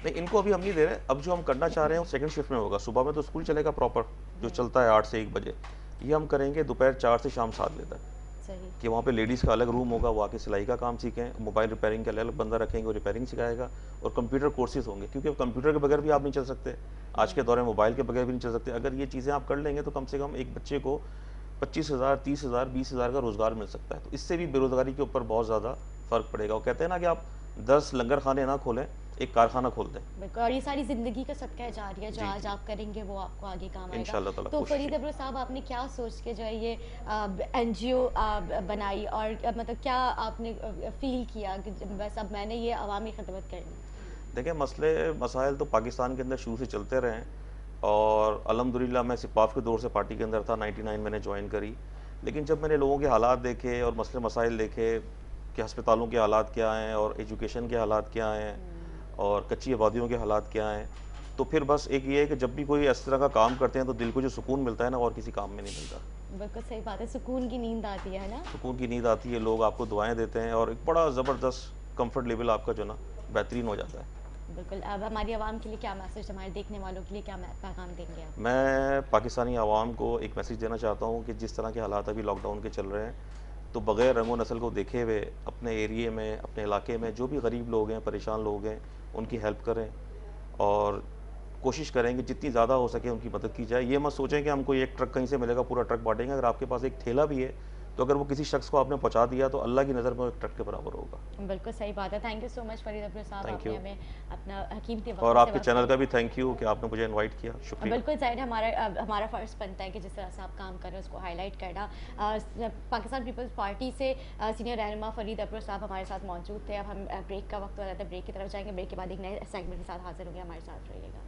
नहीं, इनको अभी हम नहीं दे रहे। अब जो हम करना चाह रहे हैं वो सेकंड शिफ्ट में होगा। सुबह में तो स्कूल चलेगा प्रॉपर, जो चलता है 8 से 1 बजे। ये हम करेंगे दोपहर 4 से शाम 7 बजे तक। सही। कि वहाँ पे लेडीज़ का अलग रूम होगा, वो आके सिलाई का काम सीखें, मोबाइल रिपेयरिंग का अलग बंदा रखेंगे, वो रिपेयरिंग सिखाएगा और कंप्यूटर कोर्सेज़ होंगे क्योंकि अब कंप्यूटर के बगैर भी आप नहीं चल सकते। आज के दौर में मोबाइल के बगैर भी नहीं चल सकते। अगर ये चीज़ें आप कर लेंगे तो कम से कम एक बच्चे को 25,000, 30,000, 20,000 का रोज़गार मिल सकता है। तो इससे भी बेरोज़गारी के ऊपर बहुत ज़्यादा फ़र्क पड़ेगा। वो कहते हैं ना कि आप 10 लंगर खाने ना खोलें, एक कारखाना खोल दें। बिल्कुल, और ये सारी ज़िंदगी का सदका जारिया जो जी, आज जी। आप करेंगे वो आपको आगे काम आएगा। इंशाअल्लाह ताला तो कोशिश फरीद है। अब्रो साहब, आपने क्या सोच के जो है ये एनजीओ बनाई और मतलब क्या आपने फ़ील किया कि बस अब मैंने ये अवामी खिदमत करनी? देखिए, मसले मसाइल तो पाकिस्तान के अंदर शुरू से चलते रहे हैं और अल्हम्दुलिल्लाह मैं सिपाफ के दौर से पार्टी के अंदर था। 99 मैंने ज्वाइन करी। लेकिन जब मैंने लोगों के हालात देखे और मसले मसाइल देखे कि अस्पतालों के हालात क्या हैं और एजुकेशन के हालात क्या हैं और कच्ची आबादियों के हालात क्या हैं, तो फिर बस एक ये है कि जब भी कोई इस तरह का काम करते हैं तो दिल को जो सुकून मिलता है ना, और किसी काम में नहीं मिलता। बिल्कुल सही बात है, सुकून की नींद आती है ना? सुकून की नींद आती है, लोग आपको दुआएँ देते हैं और एक बड़ा ज़बरदस्त कम्फ़र्ट लेवल आपका जो ना बेहतरीन हो जाता है। बिल्कुल, अब हमारी आवाम के लिए क्या मैसेज, हमारे देखने वालों के लिए क्या पैगाम देंगे आप? मैं पाकिस्तानी आवाम को एक मैसेज देना चाहता हूँ कि जिस तरह के हालात अभी लॉकडाउन के चल रहे हैं, तो बग़ैर रंगो नस्ल को देखे हुए अपने एरिए में, अपने इलाके में जो भी गरीब लोग हैं, परेशान लोग हैं, उनकी हेल्प करें और कोशिश करें कि जितनी ज़्यादा हो सके उनकी मदद की जाए। ये मत सोचें कि हमको एक ट्रक कहीं से मिलेगा, पूरा ट्रक बाँटेंगे। अगर आपके पास एक ठेला भी है, तो अगर वो किसी शख्स को आपने पहुँचा दिया, तो अल्लाह की नज़र में वो एक ट्रक के बराबर होगा। बिल्कुल सही बात है। Thank you so much Farid Abro Sahab, thank आपने यू। हमें अपना कीमती और वक़्त से आपके वक़्त चैनल का दिया। भी थैंक यू कि आपने मुझे इनवाइट किया। शुक्रिया। बिल्कुल ज़ाहिर है, हमारा फ़र्ज़ बनता है कि जिस तरह से आप काम कर रहे हैं उसको हाईलाइट करना। पाकिस्तान पीपल्स पार्टी से सीनियर रहनुमा फरीद अब्रो साहब हमारे साथ मौजूद थे। अब हम ब्रेक का वक्त हो रहा था, ब्रेक की तरफ जाएंगे। ब्रेक के बाद एक नए सेगमेंट के साथ हाजिर होंगे, हमारे साथ रहिएगा।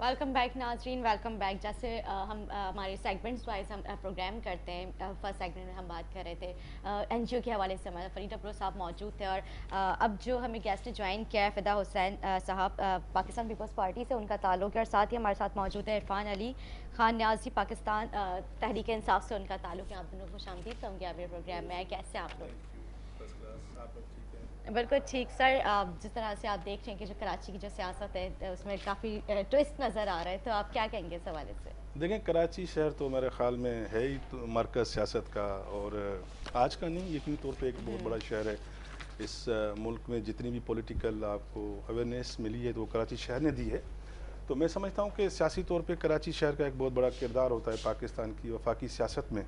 वेलकम बैक नाजरीन, वेलकम बैक। जैसे हम हमारे सेगमेंट्स वाइज हम प्रोग्राम करते हैं। फर्स्ट सेगमेंट में हम बात कर रहे थे एनजीओ के हवाले से, हमारे फरीद अब्रो साहब मौजूद थे और अब जो हमें गेस्ट ने ज्वाइन किया है फ़िदा हुसैन साहब पाकिस्तान पीपल्स पार्टी से, उनका ताल्लुक है और साथ ही हमारे साथ मौजूद है इरफान अली खान न्याजी, पाकिस्तान तहरीक इंसाफ से उनका ताल्लुक है। आप दोनों को खुशामदीद कहूँगी आप ये प्रोग्राम में आए। कैसे आप लोग? बिल्कुल ठीक सर। जिस तरह से आप देख रहे हैं कि जो कराची की जो सियासत है उसमें काफ़ी ट्विस्ट नज़र आ रहा है, तो आप क्या कहेंगे इस हवाले से? देखें, कराची शहर तो मेरे ख़्याल में है ही तो मरकज़ सियासत का, और आज का नहीं, यकीनी तौर पे एक बहुत बड़ा शहर है। इस मुल्क में जितनी भी पॉलिटिकल आपको अवेयरनेस मिली है तो वो कराची शहर ने दी है। तो मैं समझता हूँ कि सियासी तौर पे कराची शहर का एक बहुत बड़ा किरदार होता है पाकिस्तान की वफाकी सियासत में।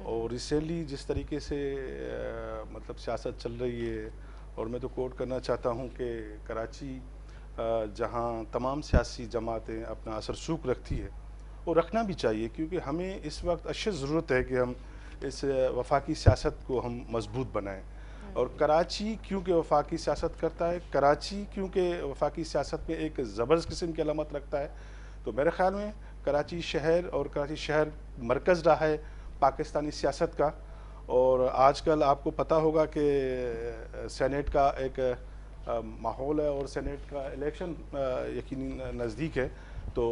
और रिसेंटली जिस तरीके से मतलब सियासत चल रही है, और मैं तो कोट करना चाहता हूँ कि कराची जहाँ तमाम सियासी जमातें अपना असर सूख रखती है, वो रखना भी चाहिए, क्योंकि हमें इस वक्त अशद ज़रूरत है कि हम इस वफाकी सियासत को हम मजबूत बनाएं। और कराची क्योंकि वफाकी सियासत करता है, कराची क्योंकि वफाकी सियासत में एक ज़बरदस्त किस्म की अलामत रखता है, तो मेरे ख़्याल में कराची शहर, और कराची शहर मरकज़ रहा है पाकिस्तानी सियासत का। और आजकल आपको पता होगा कि सेनेट का एक माहौल है और सेनेट का इलेक्शन यकीनी नज़दीक है। तो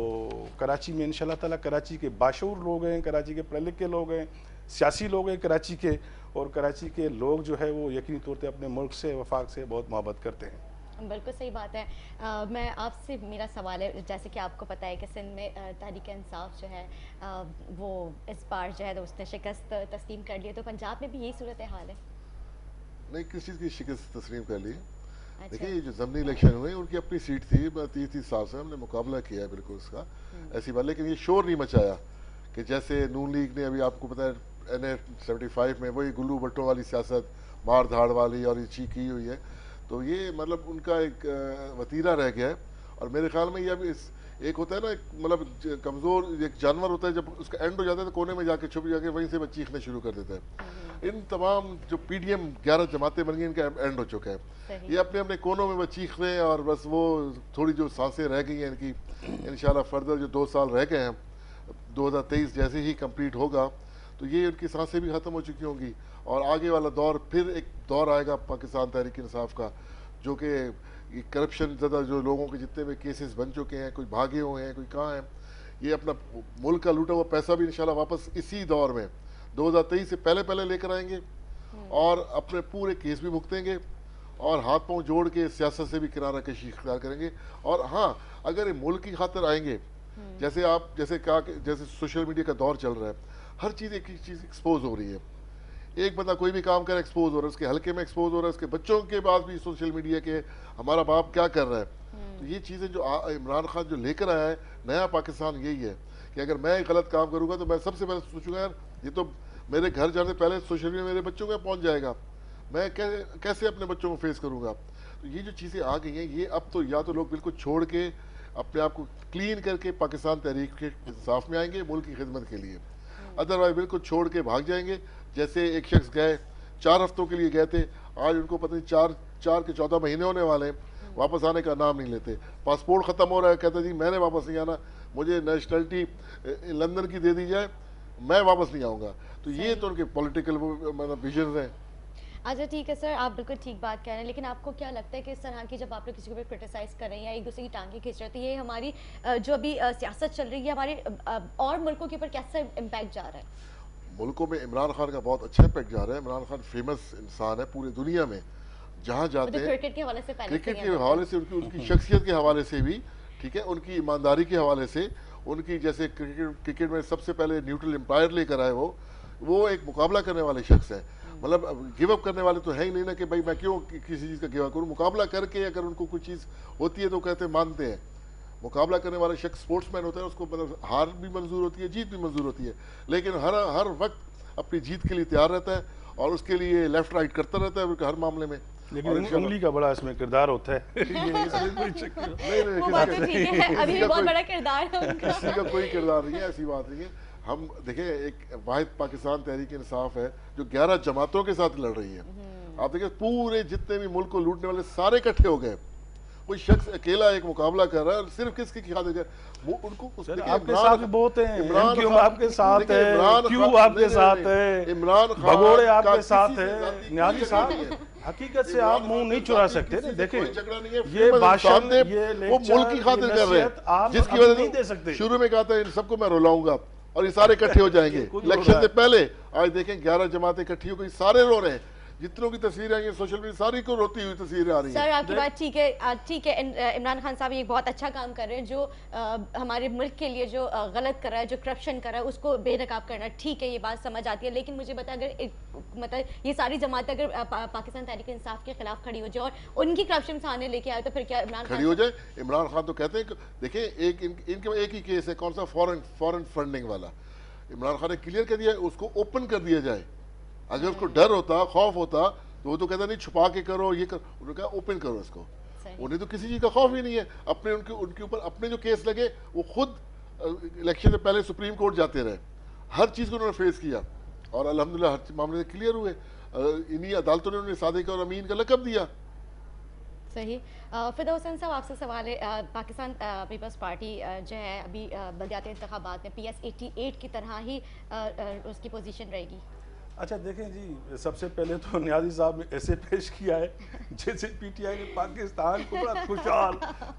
कराची में इंशाल्लाह ताला कराची के बाशऊर लोग हैं, कराची के पढ़े लिखे लोग हैं, सियासी लोग हैं कराची के, और कराची के लोग जो है वो यकीनी तौर पे अपने मुल्क से, वफाक से बहुत मोहब्बत करते हैं। बिल्कुल सही बात है। मैं आपसे, मेरा सवाल है, जैसे कि आपको पता है कि सिंध में तहरीक इंसाफ जो है वो इस बार जो है तो उसने शिकस्त तस्लीम कर ली है, तो पंजाब में भी यही सूरत हाल है? नहीं, किस चीज़ की शिकस्त तस्लीम कर ली? अच्छा। देखिए ये जो ज़मीनी इलेक्शन हुए उनकी अपनी सीट थी, 30-30 साल से हमने मुकाबला किया है बिल्कुल उसका, ऐसी बात। लेकिन ये शोर नहीं मचाया कि जैसे नून लीग ने अभी आपको पता है NA 75 में वही गुल्लू भट्टों वाली सियासत, मार धाड़ वाली और ये चीज की हुई है। तो ये मतलब उनका एक वतीरा रह गया है। और मेरे ख्याल में ये अभी एक होता है ना, मतलब कमज़ोर एक जानवर होता है, जब उसका एंड हो जाता है तो कोने में जाके छुप जाके वहीं से वो चीखने शुरू कर देता है। इन तमाम जो PDM 11 जमातें बन गई, इनका एंड हो चुका है। ये अपने अपने कोनों में वो चीख रहे हैं और बस वो थोड़ी जो सांसें रह गई हैं इनकी, इंशाल्लाह फर्दर जो 2 साल रह गए हैं 2023 जैसे ही कंप्लीट होगा तो ये उनकी सांसें भी ख़त्म हो चुकी होंगी। और आगे वाला दौर, फिर एक दौर आएगा पाकिस्तान तहरीक इंसाफ का, जो कि करप्शन ज़्यादा जो लोगों के जितने भी केसेस बन चुके हैं, कोई भागे हुए हैं, कोई कहाँ हैं, ये अपना मुल्क का लूटा हुआ पैसा भी इंशाल्लाह वापस इसी दौर में 2023 से पहले पहले लेकर आएंगे और अपने पूरे केस भी भुगतेंगे और हाथ पांव जोड़ के सियासत से भी किनारा कशी इख्तियार करेंगे। और हाँ, अगर ये मुल्क की खातिर आएंगे, जैसे कहा कि जैसे सोशल मीडिया का दौर चल रहा है, हर चीज़ एक चीज़ एक्सपोज हो रही है। एक बंदा कोई भी काम करे एक्सपोज हो रहा है, उसके हल्के में एक्सपोज हो रहा है, उसके बच्चों के पास भी सोशल मीडिया के हमारा बाप क्या कर रहा है। तो ये चीज़ें जो इमरान खान जो लेकर आया है, नया पाकिस्तान यही है कि अगर मैं गलत काम करूँगा तो मैं सबसे पहले सोचूंगा यार ये तो मेरे घर जाने से पहले सोशल मीडिया मेरे बच्चों में पहुँच जाएगा, मैं कैसे अपने बच्चों को फेस करूँगा। तो ये जो चीज़ें आ गई हैं, ये अब तो या तो लोग बिल्कुल छोड़ के अपने आप को क्लीन करके पाकिस्तान तहरीक के इंसाफ में आएंगे मुल्क की खिदमत के लिए, अदरवाइज बिल्कुल छोड़ के भाग जाएंगे। जैसे एक शख्स गए 4 हफ्तों के लिए गए थे, आज उनको पता नहीं 4 के 14 महीने होने वाले हैं, वापस आने का नाम नहीं लेते। पासपोर्ट ख़त्म हो रहा है, कहते जी मैंने वापस नहीं आना, मुझे नेशनलिटी लंदन की दे दी जाए, मैं वापस नहीं आऊँगा। तो ये तो उनके पॉलिटिकल मतलब विजन हैं। अच्छा ठीक है सर, आप बिल्कुल ठीक बात कह रहे हैं, लेकिन आपको क्या लगता है कि इस तरह की जब आप लोग किसी को भी क्रिटिसाइज़ कर रहे हैं या एक दूसरे की टांगें खींच रहे हैं, तो ये हमारी जो अभी सियासत चल रही है हमारे और मुल्कों के ऊपर कैसा इम्पैक्ट जा रहा है? मुल्कों में इमरान खान का बहुत अच्छा इम्पैक्ट जा रहा है। इमरान खान फेमस इंसान है पूरी दुनिया में, जहाँ जाते हैं क्रिकेट के हवाले से, क्रिकेट के हवाले से, उनकी शख्सियत के हवाले से भी, ठीक है, उनकी ईमानदारी के हवाले से, उनकी जैसे क्रिकेट में सबसे पहले न्यूट्रल एम्पायर लेकर आए, वो एक मुकाबला करने वाले शख्स है। मतलब गिव अप करने वाले तो है ही नहीं ना कि भाई मैं क्यों किसी चीज़ का गिव अप करूँ। मुकाबला करके अगर उनको कुछ चीज़ होती है तो कहते हैं मानते हैं। मुकाबला करने वाला शख्स स्पोर्ट्समैन होता है, उसको मतलब हार भी मंजूर होती है, जीत भी मंजूर होती है, लेकिन हर वक्त अपनी जीत के लिए तैयार रहता है और उसके लिए लेफ्ट राइट करता रहता है हर मामले में। लेकिन उंगली का बड़ा इसमें किरदार होता है। किसी का कोई किरदार नहीं है, ऐसी बात नहीं है। हम देखें, एक वाहिद पाकिस्तान तहरीक इंसाफ है जो 11 जमातों के साथ लड़ रही है। आप देखें पूरे जितने भी मुल्क को लूटने वाले सारे इकट्ठे हो गए, कोई शख्स अकेला एक मुकाबला कर रहा है और सिर्फ किसकी खातिर उनको आपके साथ भी बहुत हैं, क्यों आपके साथ है, क्यों आपके साथ है, इमरान खान भगोड़े आपके साथ है, न्याजी साहब हकीकत से आप मुंह नहीं चुरा सकते ना। देखें ये भाषण ये वो मुल्क की खातिर कर रहे हैं, जिसकी वजह नहीं दे सकते। शुरू में कहा था इन सबको मैं रुलाऊंगा और ये सारे इकट्ठे हो जाएंगे इलेक्शन से पहले। आज देखें 11 जमातें इकट्ठी हो गई, सारे रो रहे हैं, जितनों की तस्वीरें आई हैं सोशल मीडिया सारी को रोती हुई तस्वीरें आ रही हैं। सर आपकी बात ठीक है, ठीक है। इमरान खान साहब एक बहुत अच्छा काम कर रहे हैं, जो हमारे मुल्क के लिए जो गलत कर रहा है, जो करप्शन कर रहा है, उसको बेनकाब करना, ठीक है, ये बात समझ आती है। लेकिन मुझे बता, अगर मतलब ये सारी जमातें अगर पाकिस्तान तहरीक इंसाफ के खिलाफ खड़ी हो जाए और उनकी करप्शन सामने लेके आए, तो फिर क्या इमरान खड़ी हो जाए? इमरान खान तो कहते हैं, देखिए इनके एक ही केस है, कौन सा, फॉरेन फंडिंग वाला। इमरान खान ने क्लियर कर दिया, उसको ओपन कर दिया जाए। अगर उसको डर होता, खौफ होता, तो वो तो कहता नहीं छुपा के करो, ये करो, उन्होंने कहा ओपन करो इसको। उन्हें तो किसी चीज़ का खौफ ही नहीं है। अपने उनके ऊपर अपने जो केस लगे, वो खुद इलेक्शन से पहले सुप्रीम कोर्ट जाते रहे, हर चीज़ को उन्होंने फेस किया और अल्हम्दुलिल्लाह हर मामले क्लियर हुए। इन्हीं अदालतों ने उन्हें सादिक और अमीन का लक़ब दिया। सही। फिदा हुसैन साहब, आपसे सवाल है, पाकिस्तान पीपल्स पार्टी जो है अभी बलदियाती इंतखाबात में PS 88 की तरह ही उसकी पोजीशन रहेगी? अच्छा देखें जी, सबसे पहले तो न्याजी साहब ने ऐसे पेश किया है जैसे PTI ने पाकिस्तान को बड़ा खुशहाल,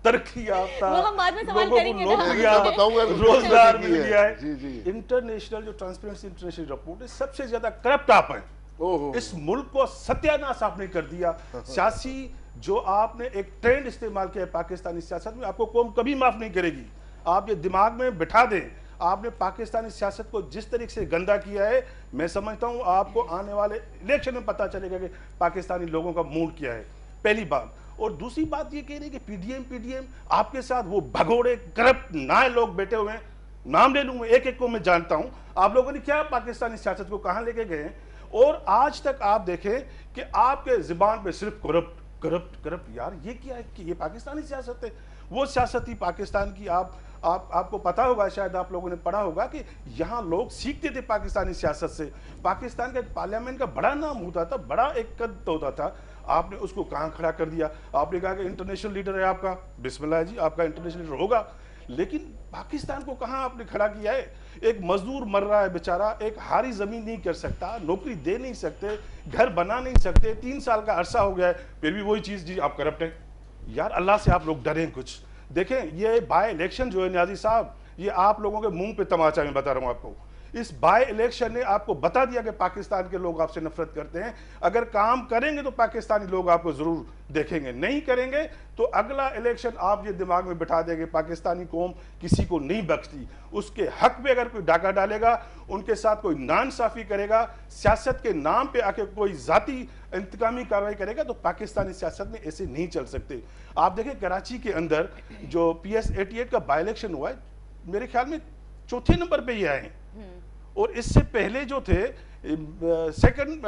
तरक्की याफ्ता, लोगों को रोजगार मिल गया है। इंटरनेशनल जो ट्रांसपेरेंसी इंटरनेशनल रिपोर्ट है, सबसे ज्यादा करप्ट आप हैं। इस मुल्क को सत्यानाश आपने कर दिया। सियासी जो आपने एक ट्रेंड इस्तेमाल किया है पाकिस्तानी सियासत में, आपको कौम कभी माफ नहीं करेगी। आप ये दिमाग में बिठा दें, आपने पाकिस्तानी सियासत को जिस तरीके से गंदा किया है, मैं समझता हूं आपको आने वाले इलेक्शन में पता चलेगा कि पाकिस्तानी लोगों का मूड क्या है, पहली बात। और दूसरी बात ये कह रही है कि पीडीएम आपके साथ वो भगोड़े करप्ट नाए लोग बैठे हुए हैं, नाम ले लूं मैं, एक एक को मैं जानता हूं। आप लोगों ने क्या पाकिस्तानी सियासत को कहां लेके गए हैं? और आज तक आप देखें कि आपके जुबान पे सिर्फ करप्ट करप्ट करप्ट। यार ये क्या है कि ये पाकिस्तानी सियासत है? वो सियासत ही पाकिस्तान की आपको पता होगा, शायद आप लोगों ने पढ़ा होगा कि यहाँ लोग सीखते थे पाकिस्तानी सियासत से। पाकिस्तान का एक पार्लियामेंट का बड़ा नाम होता था, बड़ा एक कद होता था, आपने उसको कहाँ खड़ा कर दिया? आपने कहा कि इंटरनेशनल लीडर है आपका, बिस्मिल्लाह जी आपका इंटरनेशनल लीडर होगा, लेकिन पाकिस्तान को कहाँ आपने खड़ा किया है? एक मजदूर मर रहा है बेचारा, एक हारी जमीन नहीं कर सकता, नौकरी दे नहीं सकते, घर बना नहीं सकते, 3 साल का अरसा हो गया है, फिर भी वही चीज, जी आप करप्ट हैं। यार अल्लाह से आप लोग डरें कुछ। देखें ये बाय इलेक्शन जो है न्याजी साहब, ये आप लोगों के मुंह पे तमाचा मैं बता रहा हूं आपको। इस बाय इलेक्शन ने आपको बता दिया कि पाकिस्तान के लोग आपसे नफरत करते हैं। अगर काम करेंगे तो पाकिस्तानी लोग आपको जरूर देखेंगे, नहीं करेंगे तो अगला इलेक्शन आप ये दिमाग में बिठा देंगे, पाकिस्तानी कौम किसी को नहीं बख्शती। उसके हक में अगर कोई डाका डालेगा, उनके साथ कोई नाइंसाफी करेगा, सियासत के नाम पे आके कोई जाती इंतकामी कार्रवाई करेगा, तो पाकिस्तानी सियासत में ऐसे नहीं चल सकते। आप देखें कराची के अंदर जो PS 88 का बाई इलेक्शन हुआ है, मेरे ख्याल में चौथे नंबर पे ही आए हैं। और इससे पहले जो थे सेकंड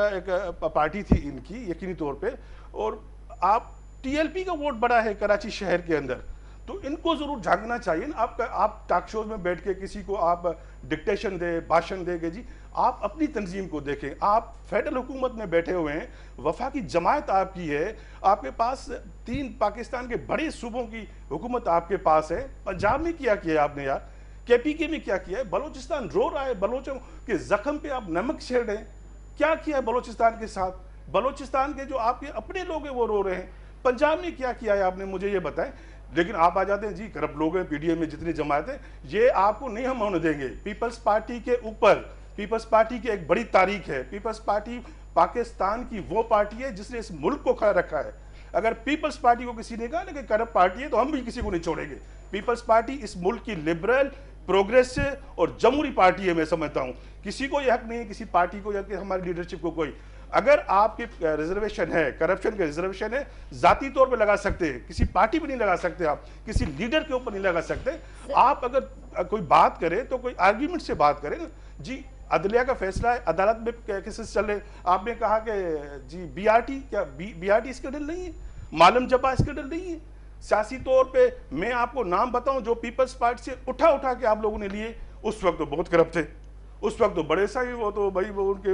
पार्टी थी इनकी यकीनी तौर पे, और आप TLP का वोट बड़ा है कराची शहर के अंदर, तो इनको जरूर झांकना चाहिए ना। आप टॉक शोज में बैठ के किसी को आप डिक्टेशन दे, भाषण देंगे, जी आप अपनी तंजीम को देखें। आप फेडरल हुकूमत में बैठे हुए हैं, वफा की जमायत आपकी है, आपके पास 3 पाकिस्तान के बड़े सूबों की हुकूमत आपके पास है। पंजाब में क्या किया आपने यार? KPK में क्या किया है? बलोचिस्तान रो रहा है, बलोचों के जख्म पे आप नमक छेड़ रहे हैं। क्या किया है बलोचिस्तान के साथ? बलोचिस्तान के जो आपके अपने लोग हैं वो रो रहे हैं। पंजाब में क्या किया है आपने, मुझे ये बताएं। लेकिन आप आ जाते हैं जी करप्ट लोग हैं, PDM में जितनी जमातें, ये आपको नहीं हम होने देंगे। पीपल्स पार्टी के ऊपर, पीपल्स पार्टी की एक बड़ी तारीख है। पीपल्स पार्टी पाकिस्तान की वो पार्टी है जिसने इस मुल्क को खड़ा रखा है। अगर पीपल्स पार्टी को किसी ने कहा ना कि करप्ट पार्टी है, तो हम भी किसी को नहीं छोड़ेंगे। पीपल्स पार्टी इस मुल्क की लिबरल, प्रोग्रेसिव और जमहूरी पार्टी है। मैं समझता हूं किसी को यह हक नहीं है, किसी पार्टी को या कि हमारी लीडरशिप को कोई, अगर आपके रिजर्वेशन है, करप्शन का रिजर्वेशन है, जाती तौर पे लगा सकते हैं, किसी पार्टी पे नहीं लगा सकते, आप किसी लीडर के ऊपर नहीं लगा सकते। आप अगर कोई बात करे तो कोई आर्ग्यूमेंट से बात करें ना। जी अदलिया का फैसला है, अदालत में केसेस चल रहे, आपने कहा कि जी BRT क्या BRT स्कैंडल नहीं है, मालम जबा स्कैंडल नहीं है। सियासी तौर पे मैं आपको नाम बताऊं जो पीपल्स पार्टी से उठा के आप लोगों ने लिए, उस वक्त तो बहुत करप्ट थे, उस वक्त तो बड़े सा ही वो तो भाई वो उनके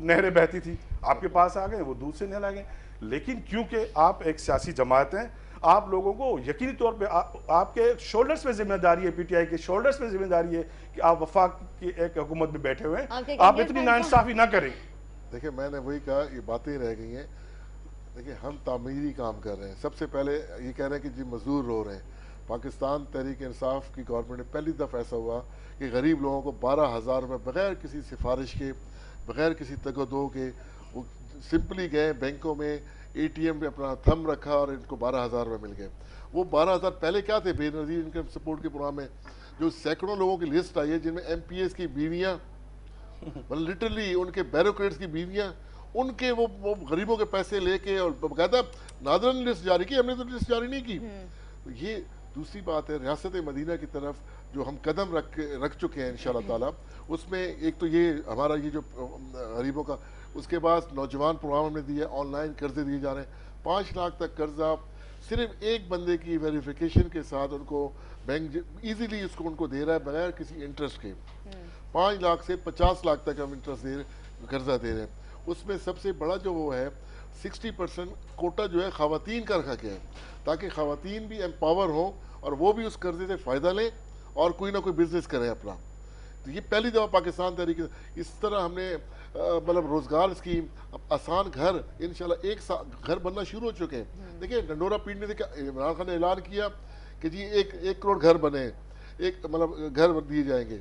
नहरें बहती थी, आपके पास आ गए वो दूध से नहला गए। लेकिन क्योंकि आप एक सियासी जमात हैं, आप लोगों को यकीनी तौर पे आपके शोल्डर्स पे जिम्मेदारी है, PTI के शोल्डर्स पे जिम्मेदारी है कि आप वफाक की एक हुकूमत में बैठे हुए हैं, आप इतनी नाइंसाफी ना करें। देखिए मैंने वही कहा, ये बातें रह गई हैं। देखिए हम तामीरी काम कर रहे हैं। सबसे पहले ये कह रहे हैं कि जी मजदूर रो रहे हैं। पाकिस्तान तहरीक इंसाफ की गवर्नमेंट में पहली दफ़ा ऐसा हुआ कि गरीब लोगों को 12,000 रुपये बगैर किसी सिफारिश के, बगैर किसी तगदो के, वो सिंपली गए बैंकों में, ATM पे अपना थम रखा और इनको 12,000 रुपये मिल गए। वो 12,000 पहले क्या थे? बेनज़ीर इनकम सपोर्ट के प्रोग्राम में जो सैकड़ों लोगों की लिस्ट आई है जिनमें MPS की बीवियाँ, मतलब लिटरली उनके ब्यूरोक्रेट्स की बीवियाँ, उनके वो गरीबों के पैसे लेके और बकायदा नादरन लिस्ट जारी की, हमने तो लिस्ट जारी नहीं की। तो ये दूसरी बात है, रियासत मदीना की तरफ जो हम कदम रख चुके हैं इंशाल्लाह ताला, उसमें एक तो ये हमारा ये जो गरीबों का, उसके बाद नौजवान प्रोग्राम हमने दिया, ऑनलाइन कर्जे दिए जा रहे हैं। 5 लाख तक कर्जा सिर्फ एक बंदे की वेरिफिकेशन के साथ उनको बैंक इजीली उसको उनको दे रहा है बगैर किसी इंटरेस्ट के। 5 लाख से 50 लाख तक हम इंटरेस्ट कर्जा दे रहे हैं। उसमें सबसे बड़ा जो वो है 60% कोटा जो है ख़वातीन का रखा गया है, ताकि ख़वातीन भी एम्पावर हों और वो भी उस कर्जे से फ़ायदा लें और कोई ना कोई बिजनेस करें अपना। तो ये पहली दफ़ा पाकिस्तान तरीके इस तरह हमने मतलब रोज़गार स्कीम, आसान घर, इंशाल्लाह एक घर बनना शुरू हो चुके हैं। देखिए डंडोरा पीट ने देखा, इमरान खान ने ऐलान किया कि जी 1 करोड़ घर बने, एक मतलब घर दिए जाएंगे,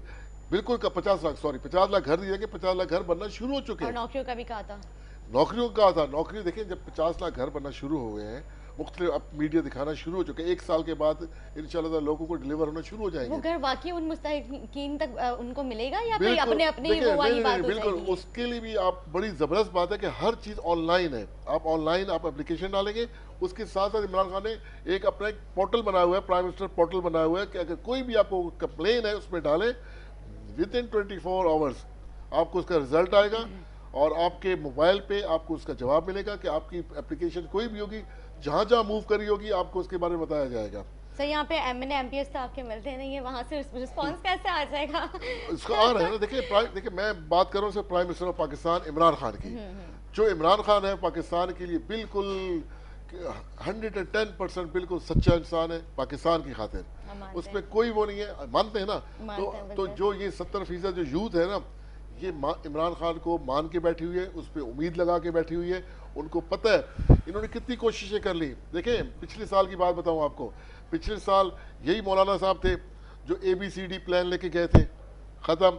बिल्कुल का 50 लाख घर दिए जाएंगे, 50 लाख घर बनना शुरू हो चुके हैं। नौकरियों का भी कहा था, नौकरियों का था, नौकरी देखिए जब 50 लाख घर बनना शुरू हो गए हैं मुख्तलिफ अब मीडिया दिखाना शुरू हो चुके हैं। 1 साल के बाद इंशाल्लाह लोगों को डिलीवर होना शुरू हो जाएंगे। वो घर वाकई उन मुस्तहिकीन तक उनको मिलेगा या फिर बिल्कुल, अपने अपने देखिए, वो वाली नहीं, बात नहीं, हो बिल्कुल जाएगी? उसके लिए भी आप बड़ी ज़बरदस्त बात है कि हर चीज़ ऑनलाइन है। आप ऑनलाइन आप एप्लीकेशन डालेंगे, उसके साथ साथ इमरान खान ने एक अपना एक पोर्टल बनाया हुआ है, प्राइम मिनिस्टर पोर्टल बनाया हुआ है कि अगर कोई भी आपको कंप्लेन है उसमें डालें, विद इन 24 आवर्स आपको उसका रिजल्ट आएगा और आपके मोबाइल पे आपको उसका जवाब मिलेगा कि आपकी एप्लीकेशन कोई भी होगी, जहाँ जहाँ मूव करी होगी, आपको उसके बारे में बताया जाएगा। सर यहाँ पे एमएनए एमपीएस तो आपके मिलते नहीं है, वहाँ से रिस्पांस कैसे आ जाएगा? इसका आ रहा है ना, देखिए मैं बात कर रहा हूँ prime minister of Pakistan Imran Khan की। जो इमरान खान है पाकिस्तान के लिए बिल्कुल 110% बिल्कुल सच्चा इंसान है पाकिस्तान की खातिर, उसमें कोई वो नहीं है, मानते हैं ना। तो जो ये 70% जो यूथ है ना, ये इमरान खान को मान के बैठी हुई है, उस पर उम्मीद लगा के बैठी हुई है। उनको पता है इन्होंने कितनी कोशिशें कर ली। देखें पिछले साल की बात बताऊं आपको, पिछले साल यही मौलाना साहब थे जो ABCD प्लान लेके गए थे, ख़त्म।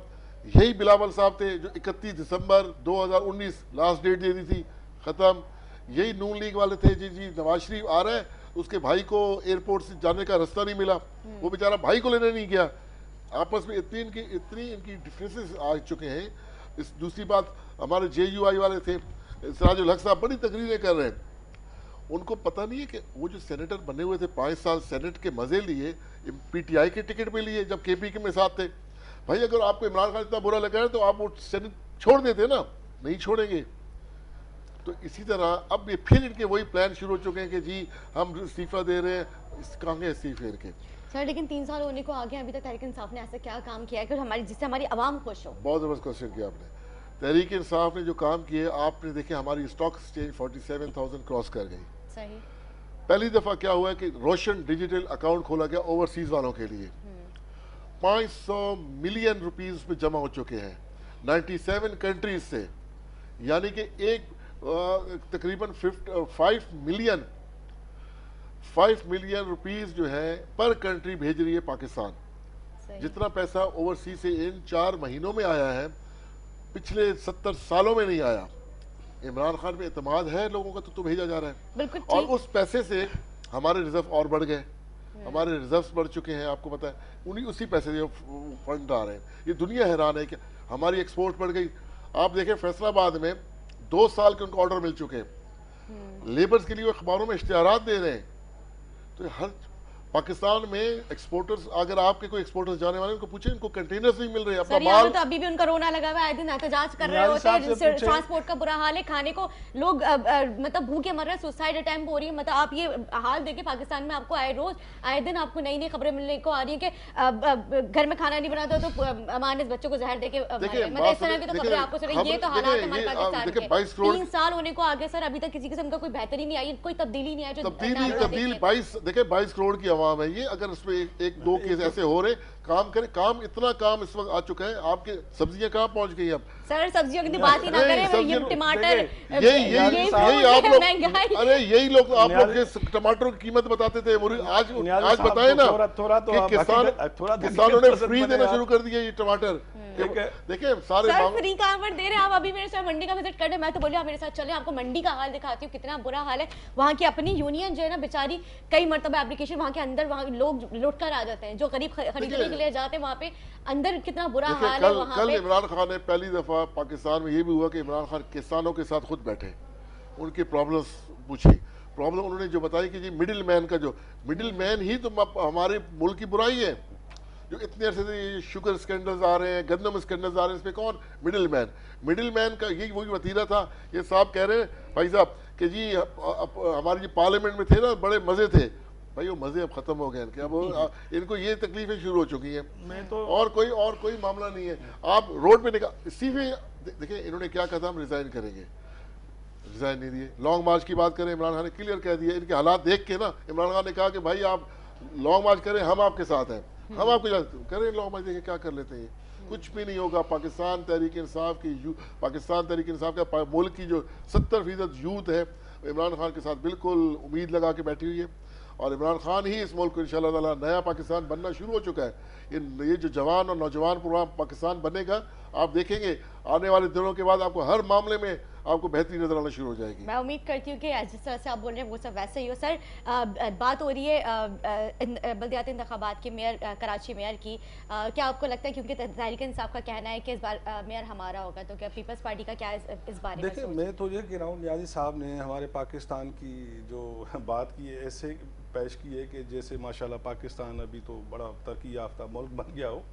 यही बिलावल साहब थे जो 31 दिसंबर 2019 लास्ट डेट दे दी थी, ख़त्म। यही नून लीग वाले थे जी नवाज शरीफ आ रहा है, उसके भाई को एयरपोर्ट से जाने का रास्ता नहीं मिला, वो बेचारा भाई को लेने नहीं गया। आपस में इतनी इनकी डिफरेंसेस आ चुके हैं। इस दूसरी बात, हमारे JUI वाले थे सिराजुल हक साहब, बड़ी तकरीरें कर रहे हैं। उनको पता नहीं है कि वो जो सेनेटर बने हुए थे 5 साल सेनेट के मजे लिए, PTI के टिकट पे लिए जब KPK में साथ थे। भाई अगर आपको इमरान खान इतना बुरा लगा है तो आप वो सेनेट छोड़ देते ना, नहीं छोड़ेंगे। तो इसी तरह अब ये फिर इनके वही प्लान शुरू हो चुके हैं कि जी हम इस्तीफा दे रहे हैं, कहाँ गए इस्तीफे इनके। सर लेकिन 3 साल होने को आगे अभी तक तहरीक इंसाफ ने ऐसा क्या काम किया है कि हमारी जिससे हमारी आवाम खुश हो? बहुत ज़बरदस्त क्वेश्चन किया आपने। तहरीक इंसाफ ने जो काम किए, आपने देखे हमारी स्टॉक एक्सचेंज 47,000 क्रॉस कर गई। सही। पहली दफ़ा क्या हुआ है कि रोशन डिजिटल अकाउंट खोला गया ओवरसीज़ वालों के लिए। 500 मिलियन रुपीस उसमें जमा हो चुके हैं 97 कंट्रीज से, यानी कि एक तकरीबन 5 मिलियन रुपीस जो है पर कंट्री भेज रही है पाकिस्तान। जितना पैसा ओवरसीज से इन 4 महीनों में आया है, पिछले 70 सालों में नहीं आया। इमरान खान पे एतमाद है लोगों का, तो भेजा जा रहा है। और उस पैसे से हमारे रिजर्व और बढ़ गए, हमारे रिजर्व्स बढ़ चुके हैं। आपको पता है उसी पैसे से फंड आ रहे हैं। ये दुनिया हैरान है कि हमारी एक्सपोर्ट बढ़ गई। आप देखें फैसलाबाद में 2 साल के उनको ऑर्डर मिल चुके हैं, लेबर्स के लिए वो अखबारों में इश्तिहारात दे रहे हैं। तो हर पाकिस्तान में एक्सपोर्टर्स, अगर आपके कोई एक्सपोर्टर्स जाने वाले उनको पूछे, इनको कंटेनर्स नहीं मिल रहे। अपना माल तो अभी भी उनका रोना लगा हुआ है, दिन एहतजाज कर रहे होते हैं, ट्रांसपोर्ट का बुरा हाल है, खाने को लोग मतलब भूखे मर रहे हैं, सुसाइड अटेम्प्ट हो रही है। मतलब आप ये हाल देखिए पाकिस्तान में, आपको आए दिन आपको नई नई खबरें मिलने को आ रही है कि घर में खाना नहीं बनाता तो माँ ने बच्चों को जहर देके, मतलब इस तरह की तो खबरें आपको सुन रही है। ये तो हालात हमारे पाकिस्तान के 3 साल होने को आगे सर, अभी तक किसी किस्म का कोई बेहतरी नहीं आई, कोई तब्दीली नहीं आई। तब्दीली 22 करोड़ की आवाम है ये। अगर उसमें एक दो केस ऐसे हो रहे, काम करें, काम इतना काम इस वक्त आ चुका है। आपके सब्जियां कहाँ पहुंच गई अब? सर सब्जियों की बात ही ना करें, ये टमाटर, यही आप लोग, अरे यही लोग आप लोग टमाटरों की कीमत बताते थे, आज बताए ना कि किसानों ने फ्री देना शुरू कर दिया ये टमाटर। देखिए सारे फ्री कहाँ पर दे रहे हैं। आप अभी मेरे साथ मंडी का विजिट कर रहे, मैं तो बोलिए आप मेरे साथ चले, आपको मंडी का हाल दिखाती हूँ, कितना बुरा हाल है। वहाँ की अपनी यूनियन जो है ना बेचारी, कई मरतबा एप्लीकेशन वहाँ के अंदर, वहाँ लोग लुट कर आ जाते हैं, जो करीब खरीदने के लिए जाते हैं, वहाँ पे अंदर कितना बुरा हाल है वहाँ पे। कल इमरान खान ने पहली दफा पाकिस्तान में ये भी हुआ कि इमरान खान किसानों के साथ खुद बैठे, उनकी प्रॉब्लम्स पूछी। प्रॉब्लम उन्होंने जो बताई कि जी मिडिल मैन का, जो मिडिल मैन ही तो हमारे मुल्क की बुराई है। जो इतने अरसे से शुगर स्कैंडल्स आ रहे हैं, गंदम स्कैंडल्स आ रहे हैं, इसमें कौन मिडिल मैन का यही वही वतीरा था। ये साहब कह रहे हैं भाई साहब कि जी हमारी जो पार्लियामेंट में थे ना बड़े मज़े थे, भाई वो मज़े अब ख़त्म हो गए इनके। अब इनको ये तकलीफें शुरू हो चुकी हैं। और कोई मामला नहीं है। आप रोड पे निकाल इस्तीफे, देखिए इन्होंने क्या कहा था, हम रिज़ाइन करेंगे, रिज़ाइन नहीं दिए। लॉन्ग मार्च की बात करें, इमरान खान ने क्लियर कह दिया। इनके हालात देख के ना इमरान खान ने कहा कि भाई आप लॉन्ग मार्च करें, हम आपके साथ हैं, हम आपको करें लॉन्ग मार्च। देखिए क्या कर लेते हैं, कुछ भी नहीं होगा। पाकिस्तान तहरीक इंसाफ का मुल्क की जो 70% यूथ है, इमरान खान के साथ बिल्कुल उम्मीद लगा के बैठी हुई है। और इमरान खान ही इस मुल्क को इंशाअल्लाह ताला नया पाकिस्तान बनना शुरू हो चुका है। ये जो जवान और नौजवान प्रोग्राम पाकिस्तान बनेगा, आप देखेंगे आने वाले दिनों के बाद आपको हर मामले में आपको बेहतरी नजर आना शुरू हो जाएगी। मैं उम्मीद करती हूँ कि जिस तरह से आप बोल रहे हैं वो सब वैसे ही हो। सर, बात हो रही है बल्दियाती इंतखाबात की, मेयर कराची मेयर की, क्या आपको लगता है, क्योंकि तहरीक इंसाफ का कहना है कि इस बार मेयर हमारा होगा, तो क्या पीपल्स पार्टी का क्या इस बारे में? देखिए, मैं तो ये कह रहा हूँ, नियाज़ी साहब ने हमारे पाकिस्तान की जो बात की है ऐसे पेश की है कि जैसे माशाल्लाह पाकिस्तान अभी तो बड़ा तरक्की याफ्ता मुल्क बन गया हो,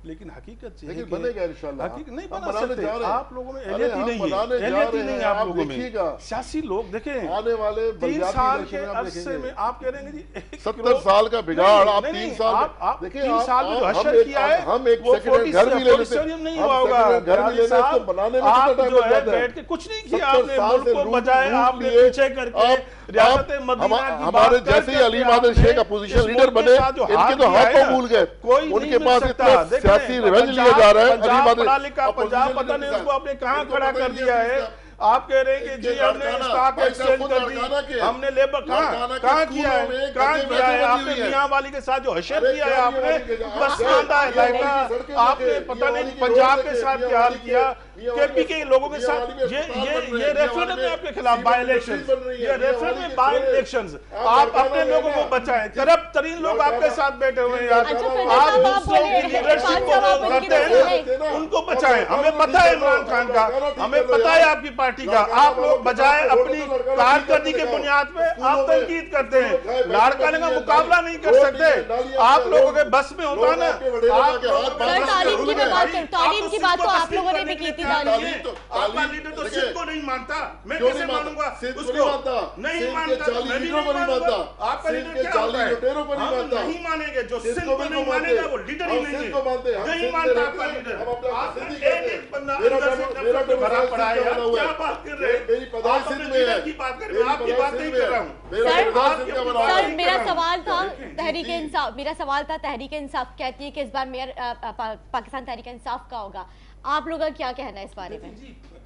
लेकिन हकीकत ये है कि बनेगा इंशाल्लाह। हकीकत नहीं हम बना बनाने सकते। जा रहे हैं। आप लोगों में अरे एहलियत ही हम नहीं बनाने है, जा एहलियत ही रहे नहीं है हैं, आप आप लोगों में। देखिएगा। सियासी लोग देखें, आने वाले 3 बल्दियाती साल के इलेक्शन में आप अरसे देखेंगे। में आप कह रहे हैं जी 70 साल का बिगाड़ आप 3 साल आप देखिए, 3 साल में जो हम हशर एक किया है हम एक वो सेकंड घर भी ले लेते फोर्टिस्टोरियम नहीं हम हुआ होगा। सेकंड घर भी ले लेते, इसको बनाने में आप कितना टाइम जो लग है जाता है। बैठ के कुछ नहीं किया 70 आपने, साल मुल्क से को लूट बजाय आपने लिए। पीछे करके रियासत मदीना की हमारे बात जैसे ही करके अलीम आदिल शेख अपोजिशन लीडर बने, इनके तो हाथों भूल गए, उनके पास इतना सियासी रिवेंज लिया जा रहा है। अलीम आदिल पंजाब पता नहीं उसको आपने कहाँ खड़ा कर दिया है। आप कह रहे हैं कि जी हमने स्टॉक एक्सचेंज कर दी, हमने लेबर कहाँ किया है आपने मियां वाली के साथ जो हशर किया है आपने, बस खानदा इलाका आपने पता नहीं पंजाब के साथ क्या हाल किया, केपी के लोगों के साथ ये रेफरेंडम है आपके खिलाफ, बाय इलेक्शन, ये रेफरेंडम है बाय इलेक्शन। आप अपने लोगों को बचाएं, करप्ट तरीन लोग आपके साथ बैठे हुए हैं यार, आप दूसरों की लीडरशिप को करते हैं ना, उनको बचाएं। हमें पता है इमरान खान का, हमें पता है आपकी पार्टी का, आप लोग बजाय अपनी कारकर्दगी के बुनियाद पे आप तनकीद करते हैं, लाड़काने का मुकाबला नहीं कर सकते। आप लोगों के बस में होता ना, तालीम की बात तो आप लोगों ने भी की थी। आपका लीडर तो सिंध को नहीं मानता, मैं कैसे मानूंगा उसको? नहीं मानता तो मैं भी नहीं मानूंगा। आपका लीडर क्या होता है? हम नहीं मानेंगे, जो सिंध को नहीं मानेगा वो लीडर ही नहीं है। नहीं मानता आपका लीडर, आपका एक बंदा अंदर से नफरत में भरा पड़ा है यार, क्या बात कर रहे हैं? आप अपने लीडर की बात कर रहे हैं, आपकी बात नहीं कर रहा हूँ। सर, मेरा सवाल था तहरीक इंसाफ कहती है कि इस बार मेयर पाकिस्तान तहरीक इंसाफ का होगा, आप लोगों का क्या कहना है इस बारे में?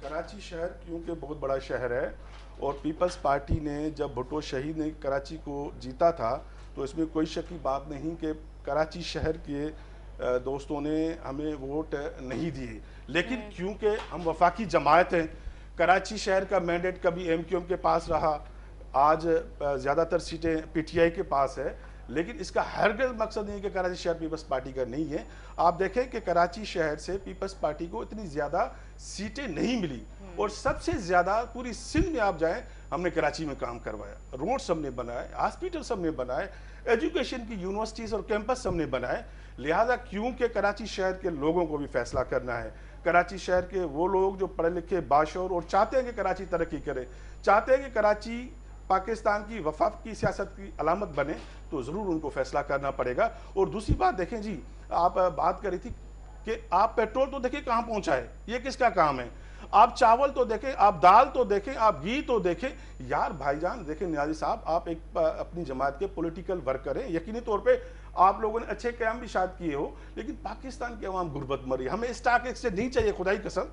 कराची शहर क्योंकि बहुत बड़ा शहर है और पीपल्स पार्टी ने जब भुट्टो शहीद ने कराची को जीता था तो इसमें कोई शक की बात नहीं कि कराची शहर के दोस्तों ने हमें वोट नहीं दिए, लेकिन क्योंकि हम वफाकी जमात हैं, कराची शहर का मैंडेट कभी MQM के पास रहा, आज ज़्यादातर सीटें PTI के पास है, लेकिन इसका हरगिज़ मकसद नहीं है कि कराची शहर पीपल्स पार्टी का नहीं है। आप देखें कि कराची शहर से पीपल्स पार्टी को इतनी ज़्यादा सीटें नहीं मिली और सबसे ज़्यादा पूरी सिंध में आप जाएं, हमने कराची में काम करवाया, रोड्स हमने बनाए, हॉस्पिटल्स हमने बनाए, एजुकेशन की यूनिवर्सिटीज़ और कैंपस हमने बनाए। लिहाजा क्योंकि कराची शहर के लोगों को भी फैसला करना है, कराची शहर के वो लोग जो पढ़े लिखे बाशऊर और चाहते हैं कि कराची तरक्की करे, चाहते हैं कि कराची पाकिस्तान की वफाक की सियासत की अलामत बने, तो ज़रूर उनको फैसला करना पड़ेगा। और दूसरी बात देखें जी, आप बात करी थी कि आप पेट्रोल तो देखिए कहाँ पहुँचा है, ये किसका काम है? आप चावल तो देखें, आप दाल तो देखें, आप घी तो देखें। यार भाईजान देखें, नियाज़ी साहब आप एक अपनी जमात के पॉलिटिकल वर्कर हैं, यकीनी तौर पे आप लोगों ने अच्छे काम भी शायद किए हो, लेकिन पाकिस्तान की अवाम गुर्बत मरी। हमें स्टॉक एक्सचेंज नहीं चाहिए, खुदाई कसम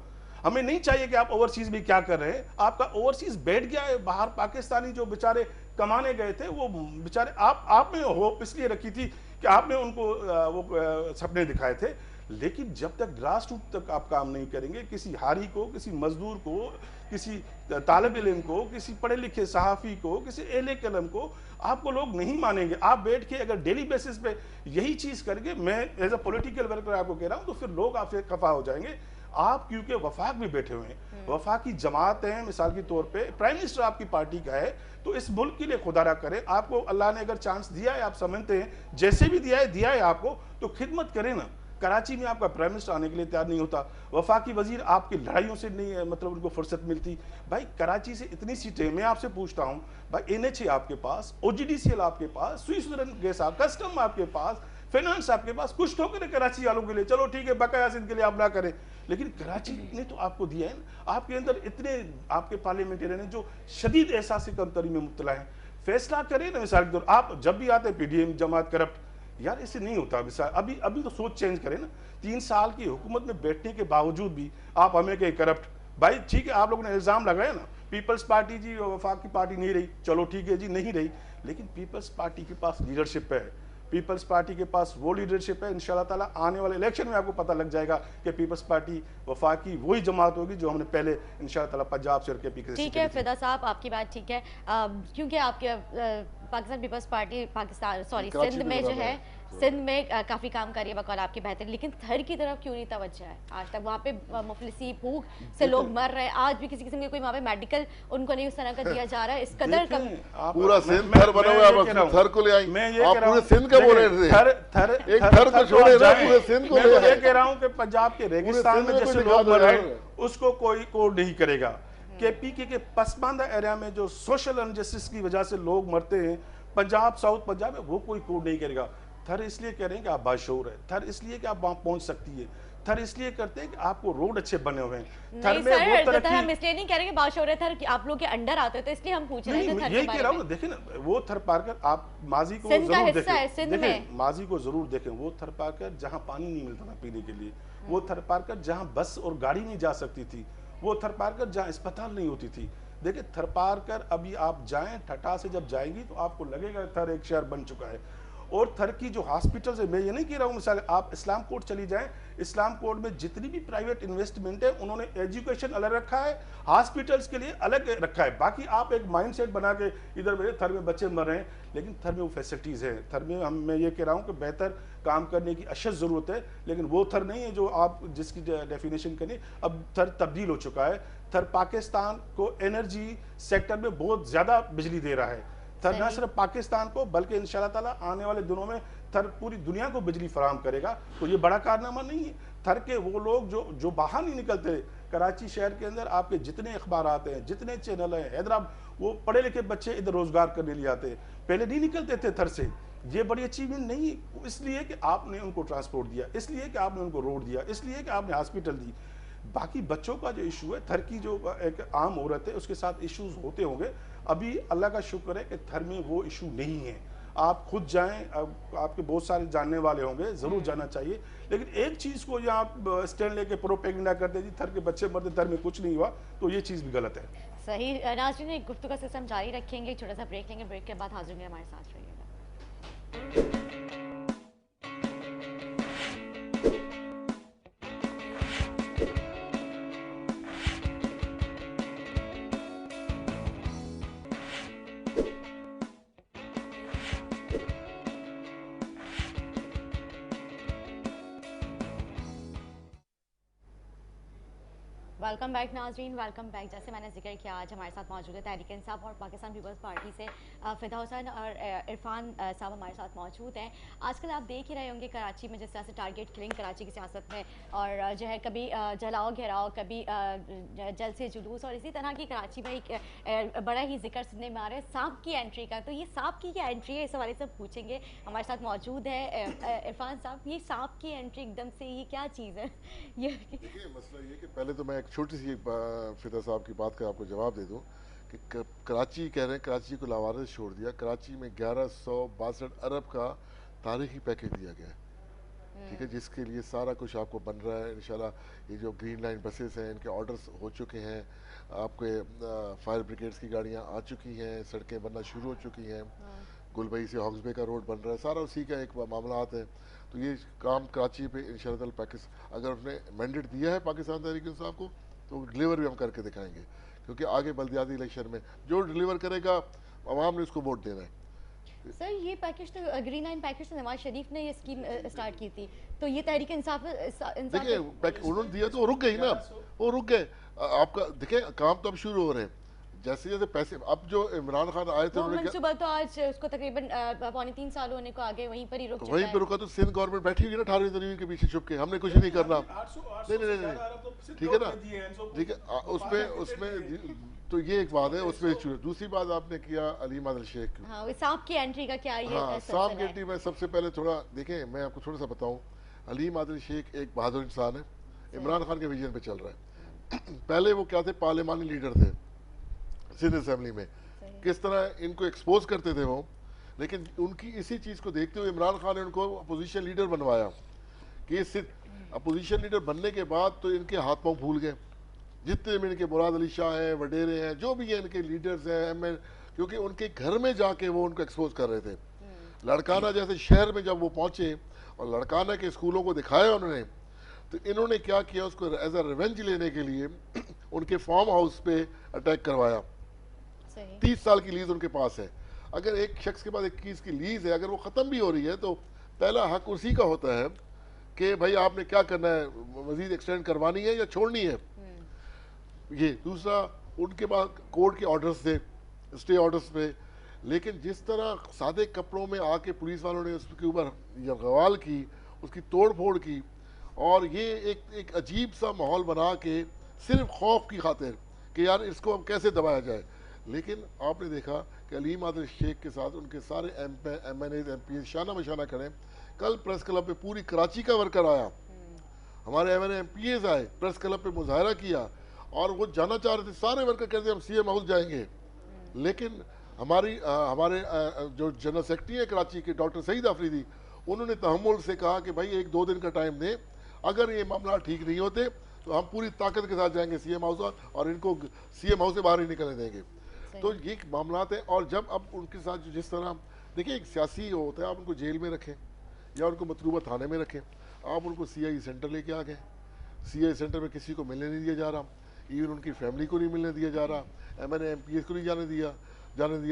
हमें नहीं चाहिए कि आप ओवरसीज में क्या कर रहे हैं। आपका ओवरसीज बैठ गया है बाहर, पाकिस्तानी जो बेचारे कमाने गए थे वो बेचारे आप में होप इसलिए रखी थी कि आपने उनको वो सपने दिखाए थे, लेकिन जब तक ग्रास रूट तक आप काम नहीं करेंगे, किसी हारी को, किसी मजदूर को, किसी तालिब इल्म को, किसी पढ़े लिखे सहाफ़ी को, किसी एहले कलम को, आपको लोग नहीं मानेंगे। आप बैठ के अगर डेली बेसिस पे यही चीज़ करेंगे, मैं एज अ पॉलिटिकल वर्कर आपको कह रहा हूँ, तो फिर लोग आपसे खफा हो जाएंगे। आप क्योंकि वफाक भी बैठे हुए हैं, वफाक की जमात हैं, मिसाल के तौर पे प्राइम मिनिस्टर आपकी पार्टी का है, तो इस मुल्क के लिए खुदारा करें। आपको अल्लाह ने अगर चांस दिया है, आप समझते हैं, जैसे भी दिया है आपको, तो खिदमत करें ना। कराची में आपका प्राइम मिनिस्टर आने के लिए तैयार नहीं होता, वफाकी वजीर आपकी लड़ाइयों से नहीं मतलब उनको फुर्सत मिलती। भाई कराची से इतनी सीटें, मैं आपसे पूछता हूँ भाई, NH है आपके पास, OGDCL आपके पास, स्विट्जरलैंड गैस, कस्टम आपके पास, फाइनेंस आपके पास, कुछ तो करें कराची वालों के लिए, चलो ठीक है बकाया सिंध के लिए आप ना करें, लेकिन कराची ने तो आपको दिया है ना। आपके अंदर इतने आपके पार्लियामेंटेरियन हैं जो शदीद एहसास कमतरी में मुब्तला है, फैसला करें ना। मिसाल के तौर आप जब भी आते PDM जमात करप्ट, यार इससे नहीं होता। मिसाल अभी तो सोच चेंज करें ना। 3 साल की हुकूमत में बैठने के बावजूद भी आप हमें कहें करप्ट। भाई ठीक है, आप लोगों ने इल्ज़ाम लगाया ना, पीपल्स पार्टी जी वफाक की पार्टी नहीं रही, चलो ठीक है जी नहीं रही, लेकिन पीपल्स पार्टी के पास लीडरशिप है, पीपल्स पार्टी के पास वो लीडरशिप है। इंशाल्लाह ताला आने वाले इलेक्शन में आपको पता लग जाएगा कि पीपल्स पार्टी वफाकी वही जमात होगी जो हमने पहले इंशाल्लाह ताला पंजाब से और केपी के। ठीक है फिदा साहब, आपकी बात ठीक है, क्योंकि आपके पाकिस्तान पीपल्स पार्टी पाकिस्तान सिंध में जो है, सिंध में काफ़ी काम कर रही है बकौल आपकी बेहतरी, लेकिन थर की तरफ क्यों नहीं तवज्जो है आज तक? वहाँ पे मुफलिसी भूख से लोग मर रहे हैं, आज भी किसी किस्म के कोई वहाँ पे मेडिकल उनको नहीं उस तरह का दिया जा रहा है। इस कदर कम पूरा सिंध थर बना हुआ है, आप थर को ले आई, आप पूरे सिंध का बोल रहे थे, एक थर को छोड़े ना, पूरे सिंध को ले आए। कह रहा हूँ कि पंजाब के रेगिस्तान में जैसे लोग मर रहे हैं उसको कोई कोड नहीं करेगा। केपीके के पसमानदा एरिया में जो सोशल अनजस्टिस की वजह से लोग मरते हैं पंजाब, साउथ पंजाब में, वो कोई कोड नहीं करेगा। थर इसलिए कह रहे हैं कि आप बाशऊर है, थर इसलिए कि आप वहां पहुंच सकती है, थर इसलिए करते हैं कि आपको रोड अच्छे बने हुए हैं। थर में वो तरक्की, हम इसलिए नहीं कह रहे कि बाशऊर है थर, आप लोग के अंडर आते हैं तो इसलिए हम पूछ रहे हैं थर यही कह रहा हूँ। देखें ना, वो थर पारकर आप माजी को जरूर देखें, माजी को जरूर देखें। वो थर पारकर जहाँ पानी नहीं मिलता था पीने के लिए, वो थर पारकर जहाँ बस और गाड़ी नहीं जा सकती थी, वो थर पारकर जहाँ अस्पताल नहीं होती थी। देखिए थर पारकर अभी आप जाएं, ठटा से जब जाएंगी तो आपको लगेगा थर एक शहर बन चुका है। और थर की जो हॉस्पिटल्स है, मैं ये नहीं कह रहा हूँ, मिसाल आप इस्लाम कोर्ट चली जाएं, इस्लाम कोर्ट में जितनी भी प्राइवेट इन्वेस्टमेंट है उन्होंने एजुकेशन अलग रखा है, हॉस्पिटल्स के लिए अलग रखा है। बाकी आप एक माइंडसेट बना के इधर मेरे थर में बच्चे मर रहे हैं, लेकिन थर में वो फैसिलिटीज़ हैं। थर में मैं ये कह रहा हूँ कि बेहतर काम करने की अशद ज़रूरत है, लेकिन वो थर नहीं है जो आप जिसकी डेफिनेशन करें। अब थर तब्दील हो चुका है। थर पाकिस्तान को एनर्जी सेक्टर में बहुत ज़्यादा बिजली दे रहा है। थर न सिर्फ पाकिस्तान को बल्कि इंशाल्लाह ताला आने वाले दिनों में थर पूरी दुनिया को बिजली फराहम करेगा। तो ये बड़ा कारनामा नहीं है। थर के वो लोग जो बाहर नहीं निकलते, कराची शहर के अंदर आपके जितने अखबार आते हैं, जितने चैनल हैं, हैदराबाद, वो पढ़े लिखे बच्चे इधर रोजगार करने लिए आते हैं, पहले नहीं निकलते थे थर से। ये बड़ी अचीवमेंट नहीं है, इसलिए कि आपने उनको ट्रांसपोर्ट दिया, इसलिए कि आपने उनको रोड दिया, इसलिए कि आपने हॉस्पिटल दी। बाकी बच्चों का जो इशू है, थर की जो एक आम औरत है उसके साथ इश्यूज होते होंगे। अभी अल्लाह का शुक्र है कि थर में वो इशू नहीं है। आप खुद जाएं, आपके बहुत सारे जानने वाले होंगे, जरूर जाना चाहिए। लेकिन एक चीज़ को यहाँ स्टैंड लेके प्रोपेगेंडा करते जी थर के बच्चे मरते, थर में कुछ नहीं हुआ, तो ये चीज़ भी गलत है। सही। नाज़रीन, एक गुफ्तगू का सिलसिला जारी रखेंगे, छोटा सा ब्रेक लेंगे, ब्रेक के बाद हाजिर होंगे, हमारे साथ रहिएगा। वेलकम बैक नाजरीन, वेलकम बैक। जैसे मैंने जिक्र किया, आज हमारे साथ मौजूद है तहरीक इंसाफ और पाकिस्तान पीपल्स पार्टी से फिदा हुसैन और इरफान साहब हमारे साथ मौजूद हैं। आजकल आप देख ही रहे होंगे कराची में जिस तरह से टारगेट किलिंग कराची की सियासत में, और जो है कभी जलाओ घेराओ, कभी जल से जुलूस, और इसी तरह की कराची में एक बड़ा ही जिक्र सुनने में आ रहा है सांप की एंट्री का। तो ये सांप की क्या एंट्री है, इस हवाले से पूछेंगे। हमारे साथ मौजूद है इरफान साहब। ये सांप की एंट्री एकदम से ये क्या चीज़ है? ये देखिए मसला ये कि पहले तो मैं एक छोटी सी फिदा साहब की बात का आपको जवाब दे दूं कि कराची कह रहे हैं, कराची को लावारिस छोड़ दिया। कराची में 1162 अरब का तारीखी पैकेज दिया गया है, ठीक है, जिसके लिए सारा कुछ आपको बन रहा है इंशाल्लाह। ये जो ग्रीन लाइन बसेस हैं, इनके ऑर्डर्स हो चुके हैं, आपके फायर ब्रिगेड्स की गाड़ियाँ आ चुकी हैं, सड़कें बनना शुरू हो चुकी हैं, गुलबई से हॉक्सबे का रोड बन रहा है, सारा उसी का एक मामला है। तो ये काम कराची पे इंशाल्लाह पैकेज अगर उसने मैंडेट दिया है पाकिस्तान तहरीक इंसाफ को, तो डिलीवर भी हम करके दिखाएंगे, क्योंकि आगे बल्दियाती इलेक्शन में जो डिलीवर करेगा अवाम ने उसको वोट देना है। सर ये पैकेज तो ग्रीन लाइन पैकेज तो नवाज शरीफ ने ये स्कीम स्टार्ट की थी, तो ये तहरीक इंसाफ देखिए उन्होंने दिया तो वो रुक गई ना, वो रुक गए। आपका देखिए काम तो अब शुरू हो रहे हैं, जैसे जैसे पैसे अब जो इमरान खान आए थे सुबह तो आज उसको तकरीबन 2.25 साल होने को आगे वहीं पर ही रुक, वहीं पर रुका। तो सिंध गवर्नमेंट बैठी हुई ना 18वीं तरीके के पीछे छुप के, हमने कुछ नहीं करना। नहीं ठीक है ना, ठीक है। उसमें तो ये एक बात है, उसमें दूसरी बात आपने किया अलीम आदिल शेख। हाँ, सांप की एंट्री का क्या है? हाँ, सांप की एंट्री में सबसे पहले थोड़ा देखें, मैं आपको थोड़ा सा बताऊं। अलीम आदिल शेख एक बहादुर इंसान है, इमरान खान के विजन पे चल रहा है। पहले वो क्या थे, पार्लियामानी लीडर थे सिंध असेंबली में, किस तरह इनको एक्सपोज करते थे वो, लेकिन उनकी इसी चीज़ को देखते हुए इमरान खान ने उनको अपोजिशन लीडर बनवाया कि अपोजिशन लीडर बनने के बाद तो इनके हाथ पांव फूल गए। जितने भी इनके मुराद अली शाह हैं, वडेरे हैं, जो भी है इनके लीडर्स हैं, क्योंकि उनके घर में जाके वो उनको एक्सपोज कर रहे थे। लड़काना जैसे शहर में जब वो पहुंचे और लड़काना के स्कूलों को दिखाया उन्होंने, तो इन्होंने क्या किया, उसको एज अ रिवेंज लेने के लिए उनके फार्म हाउस पे अटैक करवाया। 30 साल की लीज उनके पास है। अगर एक शख्स के पास 21 की लीज है, अगर वो ख़त्म भी हो रही है, तो पहला हक उसी का होता है कि भाई आपने क्या करना है, मजीद एक्सटेंड करवानी है या छोड़नी है। ये दूसरा, उनके पास कोर्ट के ऑर्डर्स थे, स्टे ऑर्डर्स पे, लेकिन जिस तरह सादे कपड़ों में आके पुलिस वालों ने उसके ऊपर गवाल की, उसकी तोड़ फोड़ की, और ये एक अजीब सा माहौल बना के सिर्फ खौफ की खातिर कि यार इसको अब कैसे दबाया जाए। लेकिन आपने देखा कि अलीम आदिल शेख के साथ उनके सारे MNAs MPs शाना बशाना खड़े। कल प्रेस क्लब पे पूरी कराची का वर्कर आया, हमारे MNA MPs आए, प्रेस क्लब पे मुजाहरा किया, और वो जाना चाह रहे थे सारे वर्कर, कहते हम CM हाउस जाएंगे। लेकिन हमारे जो जनरल सेक्रेटरी है कराची के डॉक्टर सईद आफरीदी, उन्होंने तहम्मुल से कहा कि भाई 1-2 दिन का टाइम दें, अगर ये मामला ठीक नहीं होते तो हम पूरी ताकत के साथ जाएंगे CM हाउस और इनको CM हाउस से बाहर ही निकलने देंगे। तो ये मामला है। और जब अब उनके साथ जिस तरह देखिए, एक सियासी होता है, आप उनको जेल में रखें या उनको मतलूबा थाने में रखें, आप उनको CI सेंटर लेके आ गए। CI सेंटर में किसी को मिलने नहीं दिया जा रहा, इवन उनकी फैमिली को नहीं मिलने दिया जा रहा, MNA MPs को नहीं जाने दिया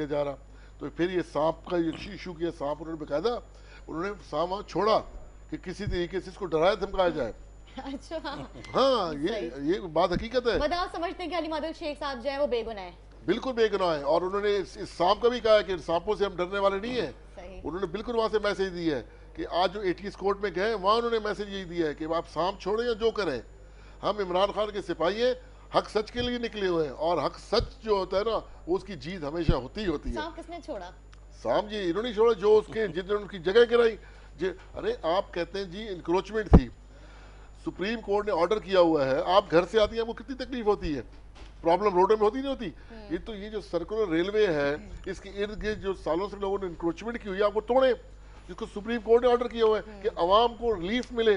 जा रहा। तो फिर ये सांप का इशू किया, सांप उन्होंने सांप छोड़ा कि किसी तरीके से इसको डराया धमकाया जाए। अच्छा, हाँ, ये बात हकीकत है। मतलब आप समझते हैं कि अलीम आदिल शेख साहब जो है वो बेगुनाह है? बिल्कुल बेगुनाह है। और उन्होंने इस सांप का भी कहा है कि सांपों से हम डरने वाले नहीं है। उन्होंने बिल्कुल वहां से मैसेज दिया है कि आज जो ATS कोर्ट में गए, वहां उन्होंने मैसेज यही दिया है कि आप सांप छोड़ें या जो करें, हम इमरान खान के सिपाही हैं, हक सच के लिए निकले हुए हैं, और हक सच जो होता है ना, वो उसकी जीत हमेशा होती है। सांप किसने छोड़ा? सांप जी इन्होंने छोड़ा, जो उसके जिन्होंने उनकी जगह गिराई। अरे आप कहते हैं जी इंक्रोचमेंट थी, सुप्रीम कोर्ट ने ऑर्डर किया हुआ है, आप घर से आती हैं, आपको कितनी तकलीफ होती है, प्रॉब्लम रोडों में होती नहीं होती। ये जो सर्कुलर रेलवे है, इसके इर्द गिर्द जो सालों से लोगों ने इंक्रोचमेंट की हुई है, आपको तोड़े, जिसको सुप्रीम कोर्ट ने ऑर्डर किया हुआ है कि अवाम को रिलीफ मिले।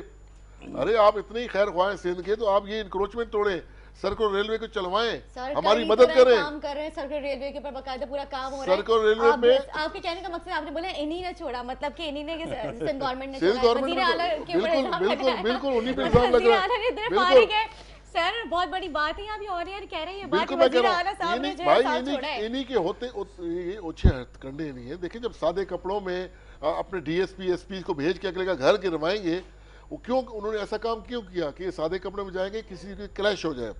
अरे आप इतने ही खैर ख्वाह सिंध के, तो आप ये इंक्रोचमेंट तोड़े, सर्कुलर रेलवे को चलवाएं, हमारी मदद करें। काम कर रहे हैं सर्कुलर रेलवे के ऊपर, बकायदा पूरा काम हो रहा है। सर्कुलर रेलवे में आपके कहने का मकसद, आपने बोला इन्हीं ने छोड़ा, मतलब कि इन्हीं ने सिंध गवर्नमेंट ने छोड़ा, बिल्कुल उन्हीं पे इल्जाम लग रहा है। सर बहुत बड़ी बात है, आप और यार कह रहे हैं ये बात, वज़ीर आला साहब ने जो है साथ छोड़ा है। इन्हीं के होते ये ओछे करने नहीं है। देखिए, जब सादे कपड़ों में अपने DSP SP को भेज के अगले का घर गिरवाएंगे, वो क्यों, उन्होंने ऐसा काम क्यों किया कि सादे कपड़े में जाएंगे, किसी की क्लैश हो जाए।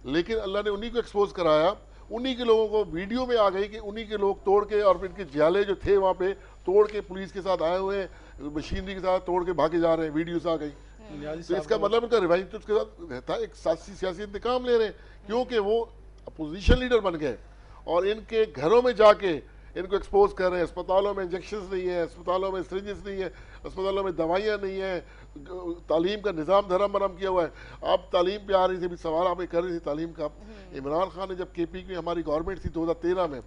लेकिन अल्लाह ने उन्हीं को एक्सपोज कराया, उन्हीं के लोगों को वीडियो में आ गई कि उन्हीं के लोग तोड़ के, और इनके जाले जो थे वहाँ पे तोड़ के पुलिस के साथ आए हुए मशीनरी के साथ तोड़ के भागे जा रहे हैं, वीडियोस आ गई। तो इसका मतलब उनका रिवाइज तो उसके साथ रहता है, एक सियासी इंतकाम ले रहे हैं, क्योंकि वो अपोजिशन लीडर बन गए और इनके घरों में जाके इनको एक्सपोज कर रहे हैं। अस्पतालों में इंजेक्शंस नहीं है, अस्पतालों में सिरिंजेस नहीं है, अस्पतालों में दवाइयाँ नहीं है, तालीम का निज़ाम धर्म बरम किया हुआ है। आप तालीम पे आ रही थी, भी सवाल आप कर रही थी तालीम का। इमरान खान ने जब KP की हमारी गवर्नमेंट थी 2013 में,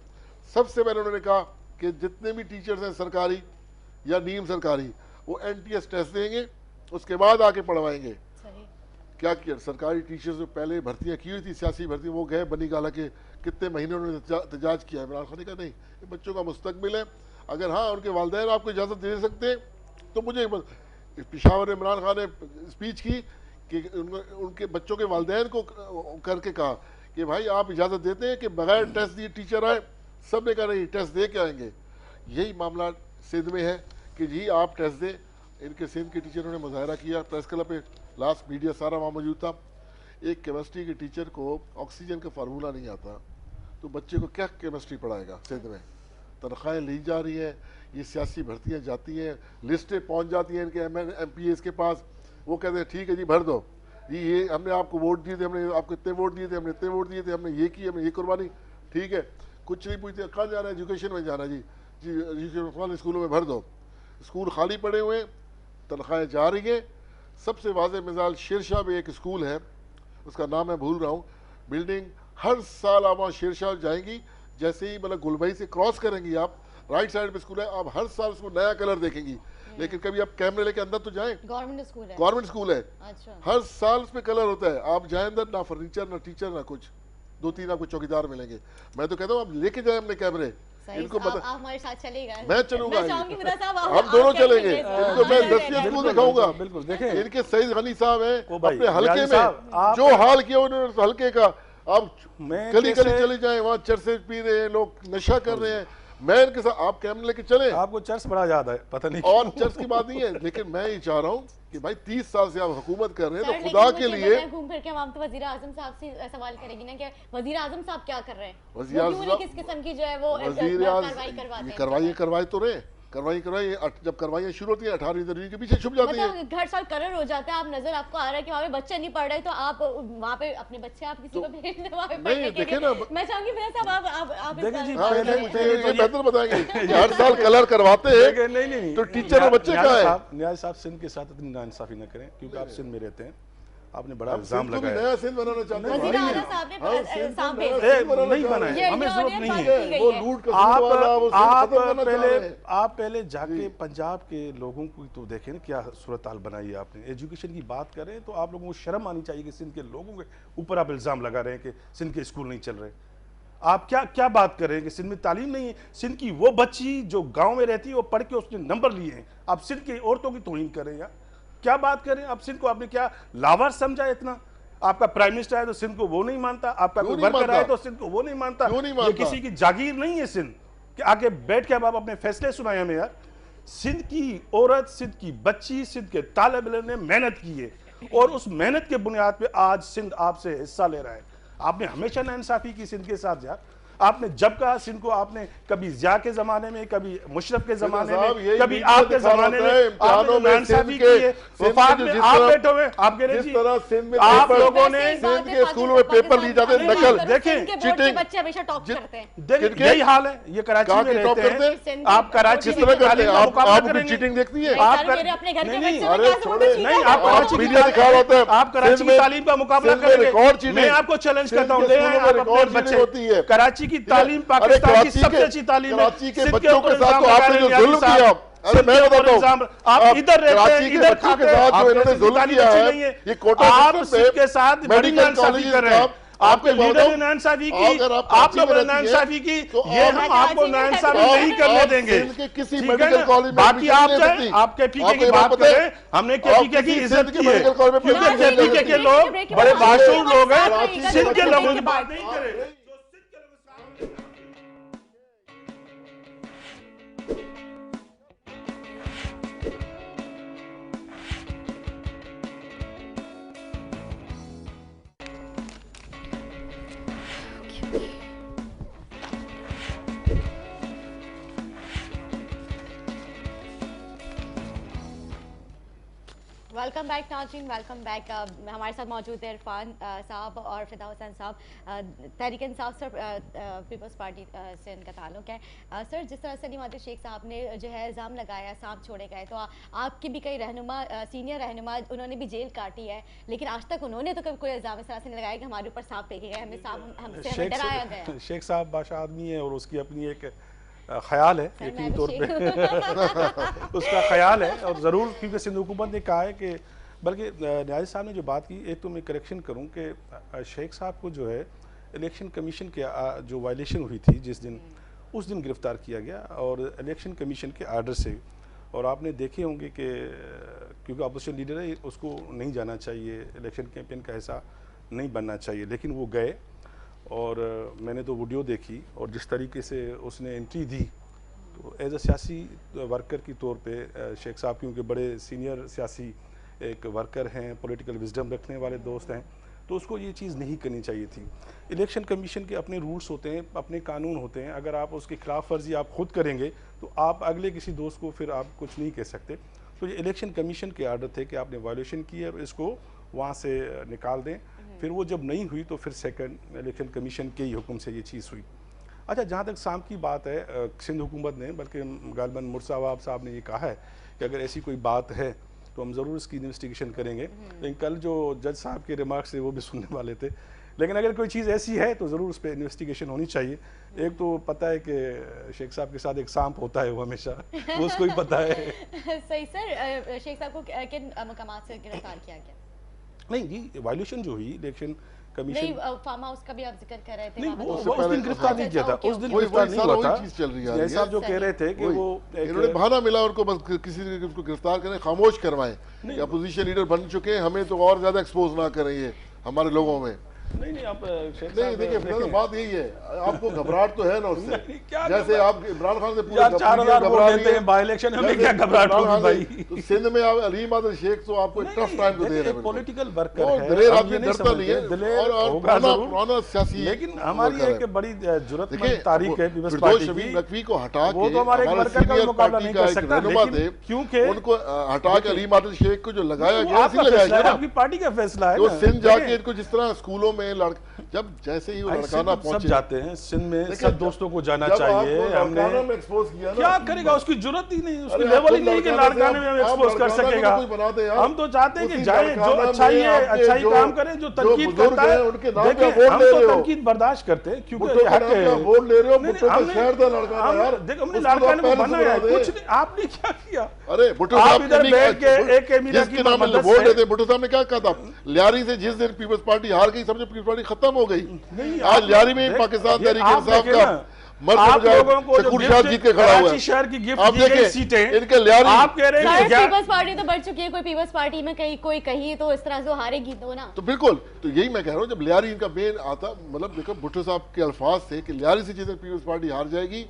सबसे पहले उन्होंने कहा कि जितने भी टीचर्स हैं सरकारी या नीम सरकारी, वो NTS टेस्ट देंगे, उसके बाद आके पढ़वाएंगे। क्या किया, सरकारी टीचर्स जो पहले भर्तियां की हुई थी, सियासी भर्ती, वो गए बनी गाला के, कितने महीने उन्होंने एहतजाज किया। इमरान खान ने कहा नहीं, ये बच्चों का मुस्तकबिल है, अगर हाँ उनके वालिदैन आपको इजाज़त दे सकते तो मुझे। पेशावर में इमरान खान ने स्पीच की कि उनके बच्चों के वालिदैन को करके कहा कि भाई आप इजाज़त देते हैं कि बगैर टेस्ट दिए टीचर आए? सब ने कहा नहीं, टेस्ट दे के आएंगे। यही मामला सिंध में है कि जी आप टेस्ट दें। इनके सिंध के टीचरों ने मुजाहरा किया, प्रेस क्लब पे लास्ट मीडिया सारा वहाँ मौजूद था। एक केमिस्ट्री के टीचर को ऑक्सीजन का फार्मूला नहीं आता, तो बच्चे को क्या केमिस्ट्री पढ़ाएगा सिंध में? तनख्वाहें ली जा रही हैं, ये सियासी भर्तियाँ जाती हैं, लिस्टें पहुँच जाती हैं इनके MPs के पास, वो कहते हैं ठीक है जी भर दो जी, ये हमने आपको वोट दिए थे, हमने आपको इतने वोट दिए थे, हमने इतने वोट दिए थे, हमने ये की, हमने ये कुर्बानी, ठीक है। कुछ नहीं पूछते कहाँ जाना है, एजुकेशन में जाना जी एजुकेशन स्कूलों में भर दो। स्कूल खाली पड़े हुए हैं, तनख्वाहें जा रही हैं। सबसे वाज़ेह मिसाल शेरशाह में एक स्कूल है, उसका नाम मैं भूल रहा हूँ, बिल्डिंग हर साल आप वहाँ शेरशाह जाएंगी, जैसे ही मतलब गुलबई से क्रॉस करेंगी आप, राइट साइड पे स्कूल है, आप हर साल उसको नया कलर देखेंगी। लेकिन कभी आप कैमरे लेके अंदर तो जाएं, गवर्नमेंट स्कूल है, अच्छा। हर साल उसमें कलर होता है, आप जाए अंदर, ना फर्नीचर ना टीचर ना कुछ, 2-3 आपको चौकीदार मिलेंगे। मैं तो कहता हूँ आप लेके जाए अपने कैमरे, इनको आप हमारे साथ चलेगा। मैं चलूंगा, मैं चाहूंगी मुदा साहब हम दोनों चलेंगे, इनको मैं 10 स्कूल दिखाऊंगा। बिल्कुल देखें, इनके सईद गनी साहब हैं भाई, अपने हलके यानी में साहब, आप- जो हाल किया उन्होंने उस हलके का, आप मैं गली गली कैसे- चले जाएं, वहाँ चरसे पी रहे हैं लोग, नशा कर रहे हैं, मैं इनके साथ, आप कैमरे लेके चले। आपको चर्च बड़ा याद है, पता नहीं और चर्च की बात नहीं है, लेकिन मैं ये चाह रहा हूँ कि भाई 30 साल से आप हुकूमत कर रहे हैं, सर, तो लेकिन खुदा मुझे के लिए बताएं, घूम फिर के हम तो वजीर आजम साहब से सवाल करेंगे ना कि वजीर आजम साहब क्या कर रहे हैं, वज़ीर वो आज़म क्यों नहीं साहब- किस किस्म की जो है वो वज़ीर कार्रवाई करवाते हैं। करवाई तो रहे, करवाई जब करवाइयाँ शुरू होती है 18वीं दरवीं के पीछे छुप जाती है। मतलब घर साल करर हो जाता है, आप नजर आपको आ रहा है कि वहाँ पे बच्चे नहीं पढ़ रहे, तो आप वहाँ पे अपने बच्चे आप किसी को भेज दें वहाँ पे नहीं, पढ़ने के देखें लिए। ना- मैं चाहूंगी मेरे साहब आप इस देखें बात जी, पर- हाँ, पहले- मुझे पहले ये तो ये- बेहतर बताएंगे कि हर साल कलर करवाते हैं नहीं तो टीचर और बच्चे कहाँ है? न्याज साहब सिंध के साथ इतनी नाइंसाफी न करें, क्योंकि आप सिंध में रहते हैं, आपने बड़ा हम इल्जाम सिंध को भी लगाया। नया सिंध बनाना चाहते हैं। वज़ीर नहीं, आज़म साहब ने हम सिंध को साहब नया भेज ए, सिंध बनाना नहीं चाह बना रहे है, हैं। हमें जरूरत नहीं है। की गई वो है। लूट का वाला वो सिंध आप खत्म करना चाह रहे हैं। आप पहले जाके पंजाब के लोगों को तो देखें ना क्या सूरत हाल बनाई है आपने। एजुकेशन की बात करें तो आप लोगों को शर्म आनी चाहिए कि सिंध के लोगों के ऊपर आप इल्जाम लगा रहे हैं कि सिंध के स्कूल नहीं चल रहे। आप क्या क्या बात कर रहे हैं कि सिंध में तालीम नहीं है? सिंध की वो बच्ची जो गांव में रहती है वो पढ़ के उसने नंबर लिए हैं, आप सिंध की औरतों की तौहीन कर रहे हैं यार, क्या बात कर रहे हैं आप? सिंध को आपने क्या लावार समझा इतना? आपका प्राइम मिनिस्टर है तो सिंध को वो नहीं मानता, आपका कोई क्यों नहीं वर्कर है मानता? तो सिंध को वो नहीं मानता। क्यों नहीं ये मानता? किसी की जागीर नहीं है सिंध कि आके बैठ के अब आप अपने फैसले सुनाए हमें यार। सिंध की औरत, सिंध की बच्ची, सिंध के तालिब इल्म ने मेहनत की है और उस मेहनत के बुनियाद पे आज सिंध आपसे हिस्सा ले रहा है। आपने हमेशा नाइंसाफी की सिंध के साथ यार। आपने जब कहा सिंध को, आपने कभी जिया के जमाने में, कभी मुशर्रफ के जमाने साहब, में, यही कभी मीडिया आपके दिखा जमाने रहा में है, इम्तिहानों में नाइंसाफी सिंध के- की है। सिंध वफाक के में जिस आप तरह- बैठे हुए, आप कह रहे जिस जी तरह सिंध में आप पेपर- लोगों ने सिंध के स्कूलों में पेपर ली जाते हैं, नकल, चीटिंग, बच्चे हमेशा टॉप करते हैं। देखिए यही हाल है, ये कराची कहाँ में के टॉप रहते करते हैं। हैं? आप कराची किस की तरह करते तालीम हैं? का आप मुकाबला उनकी करेंगे। चीटिंग देखती है? आप सर, कर- मेरे अपने घर के नहीं, बच्चे अरे में क्या छोड़े, समझ नहीं, नहीं आप आता। कराची की मीडिया दिखा रहा था, आप कराची सिंध की में- तालीम का मुकाबला सिंध में करेंगे। Record cheating. मैं आपको चैलेंज सिंध करता हूँ, के ले आए स्कूलों में आप रिकॉर्ड अपने चीटिंग होती है। बच्चे। कराची की तालीम अरे पाकिस्तान की कराची सबसे के- अच्छी तालीम है। कराची के सिंध बच्चों ऊपर के साथ इल्जाम तो लगा आपने रहे जो हैं जुल्म यानी किया, साहब। अरे सिंध मैं के ऊपर बताता इल्जाम- हूँ, आप इधर रहते हैं, कराची के इधर बच्चों के खाते हैं। साथ जो आपके इन्होंने सिंध की जुल्म तालीम किया अच्छी है, नहीं है। ये कोटा आप सिस्टम सिंध पे के साथ बड़ी मेडिकल नाइंसाफी कॉलेजेस कर रहे हैं। का आपके आपके लीडर ने बताओ, नाइंसाफी की, अगर आप आप कराची लोगों में ने रहती है, नाइंसाफी की, तो ये आप- हम आपको कराची में नाइंसाफी रहती नहीं है। करने आप देंगे। सिंध के किसी ठीक है मेडिकल ना? कॉलेज में बाकी एडमिशन आप नहीं चाहे लेती। आपके पीके आपको की ये बात पता है? करें, हमने आप केपीके की किसी इज्जत सिंध के की है, मेडिकल कॉलेज में क्योंकि एडमिशन नहीं केपीके के लेती। लोग बड़े बाशूर लोग हैं, कराची से सिंध के बच्चे लोगों की के बात नहीं करें। वेलकम बैक नाज़रीन, वेलकम बैक। हमारे साथ मौजूद है इरफान साहब और फिदा हुसैन साहब। Tehreek Insaf sir peoples party से इनका ताल्लुक है। सर, जिस तरह सलीम आदिल शेख साहब ने जो है इल्ज़ाम लगाया सांप छोड़े गए, तो आपके भी कई रहनुमा, सीनियर रहनुमा, उन्होंने भी जेल काटी है, लेकिन आज तक उन्होंने तो कभी कोई इल्ज़ाम इस तरह से नहीं लगाया कि हमारे ऊपर सांप फेंके गए, हमसे हमें डराया गया। शेख साहब बादशाह आदमी है और उसकी अपनी एक ख्याल है, यकीनी तौर पे उसका ख्याल है और ज़रूर, क्योंकि सिंध हुकूमत ने कहा है कि, बल्कि न्याज़ साहब ने जो बात की, एक तो मैं करेक्शन करूं कि शेख साहब को जो है इलेक्शन कमीशन के जो वायलेशन हुई थी जिस दिन, उस दिन गिरफ़्तार किया गया और इलेक्शन कमीशन के आर्डर से। और आपने देखे होंगे कि क्योंकि अपोजिशन लीडर है, उसको नहीं जाना चाहिए, इलेक्शन कैंपेन का हिस्सा नहीं बनना चाहिए, लेकिन वो गए और मैंने तो वीडियो देखी और जिस तरीके से उसने एंट्री दी, तो एज अ सियासी वर्कर की तौर पे शेख साहब क्योंकि बड़े सीनियर सियासी एक वर्कर हैं, पॉलिटिकल विजडम रखने वाले दोस्त हैं, तो उसको ये चीज़ नहीं करनी चाहिए थी। इलेक्शन कमीशन के अपने रूल्स होते हैं, अपने कानून होते हैं, अगर आप उसकी खिलाफ वर्जी आप खुद करेंगे तो आप अगले किसी दोस्त को फिर आप कुछ नहीं कह सकते। तो ये इलेक्शन कमीशन के आर्डर थे कि आपने वायलेशन की है और इसको वहाँ से निकाल दें। फिर वो जब नहीं हुई तो फिर सेकंड इलेक्शन कमीशन के ही हुक्म से ये चीज़ हुई। अच्छा, जहाँ तक सांप की बात है, सिंध हुकूमत ने, बल्कि गालिबन मुर्सावाब साहब ने ये कहा है कि अगर ऐसी कोई बात है तो हम ज़रूर इसकी इन्वेस्टिगेशन करेंगे। लेकिन कल जो जज साहब के रिमार्क्स थे वो भी सुनने वाले थे, लेकिन अगर कोई चीज़ ऐसी है तो ज़रूर उस पर इन्वेस्टिगेशन होनी चाहिए। एक तो पता है कि शेख साहब के साथ एक सांप होता है, वो हमेशा वो उसको ही पता है। सही सर, शेख साहब को किन मकामात से गिरफ्तार किया गया? नहीं जी, वायलेशन जो हुई इलेक्शन कमीशन नहीं, फार्म हाउस का भी आप जिक्र कर रहे थे। नहीं, वहाँ वो पे उस दिन गिरफ्तार नहीं किया था, उस दिन गिरफ्तार नहीं हुआ था। चीज चल रही है जैसा आप जो कह रहे थे कि वो इन्होंने बहाना मिला उनको, बस किसी ने उसको गिरफ्तार करें, खामोश करवाएं कि अपोजिशन लीडर बन चुके हैं, हमें तो और ज्यादा एक्सपोज ना करें ये हमारे लोगों में। नहीं आप नहीं देखिए, बात यही है, आपको घबराहट तो है ना उससे, जैसे आप इमरान खान से पूरे 4000 वोट देते हैं बाई इलेक्शन, हमें क्या घबराहट होगी भाई? तो सिंध में आप अलीम आदल शेख तो आपको टफ टाइम तो दे रहे हैं, पॉलिटिकल वर्कर है, दिलेर आदमी डरता नहीं है, और पुराना सियासी, लेकिन हमारी एक बड़ी जरूरतमंद तारीख है पीपल्स फिरदौस पार्टी शमीम की, नकवी को हटा वो के तो हमारे एक वर्कर का मुकाबला नहीं कर सकता, रहनुमा थे, क्योंकि उनको हटा के अलीम आदल शेख को जो लगाया गया, आपका फैसला है, आपकी पार्टी का फैसला है वो ना। सिंध जाके इनको जिस तरह स्कूलों में जब जैसे ही वो लड़काना सब पहुंचे, जाते हैं सिंध में, सब दोस्तों को जाना जब चाहिए। आपको हमने लड़काना में एक्सपोज किया ना, क्या करेगा, उसकी जरूरत ही नहीं, उसकी अरे लेवल ही आप नहीं कि लड़काना लड़काने में से हम आप एक्सपोज कर लड़काना सकेगा। को कोई बना दे यार। हम तो चाहते हैं कि उसी जाए जो लड़काना अच्छाई में है, आपके अच्छाई जो- काम करे, जो तनकीद बुजुर्ग करता है, हैं, उनके नाम पे देखिए वोट हम ले तो रहे हो। तनकीद बर्दाश्त करते हैं क्योंकि भुट्टो ये के हक नाम पे है। आप वोट ले रहे हो, नहीं, भुट्टो का हमने- शहर था लड़काना हम- यार, देखो हमने उसको लड़काने को पहले से बनाया है, बना दे। कुछ नहीं, आपने क्या किया? अरे भुट्टो आप साहब इधर बैठ के एक मीडिया जिसके की नाम में मदद वोट से- देते, भुट्टो साहब ने क्या कहा था, लियारी से जिस दिन पीपल्स पार्टी हार गई, समझो पीपल्स पार्टी खत्म हो गई। आज लियारी में पाकिस्तान तहरीक इंसाफ का आप लोगों को जो शकूर शाह जीत के खड़ा हुआ कराची है। शहर की गिफ्ट आप दी गई देखें, सीटें, इनके लियारी, आप कह रहे हैं कि पीपल्स पार्टी तो बढ़ चुकी है, कोई पीपल्स पार्टी में कहीं कोई कहीं तो इस तरह से हारेगी तो ना। तो बिल्कुल, तो यही मैं कह रहा हूँ, जब लियारी इनका मेन आता, मतलब देखो भुट्टो साहब के अल्फाज थे कि लियारी से जिस दिन पीपल्स पार्टी हार जाएगी,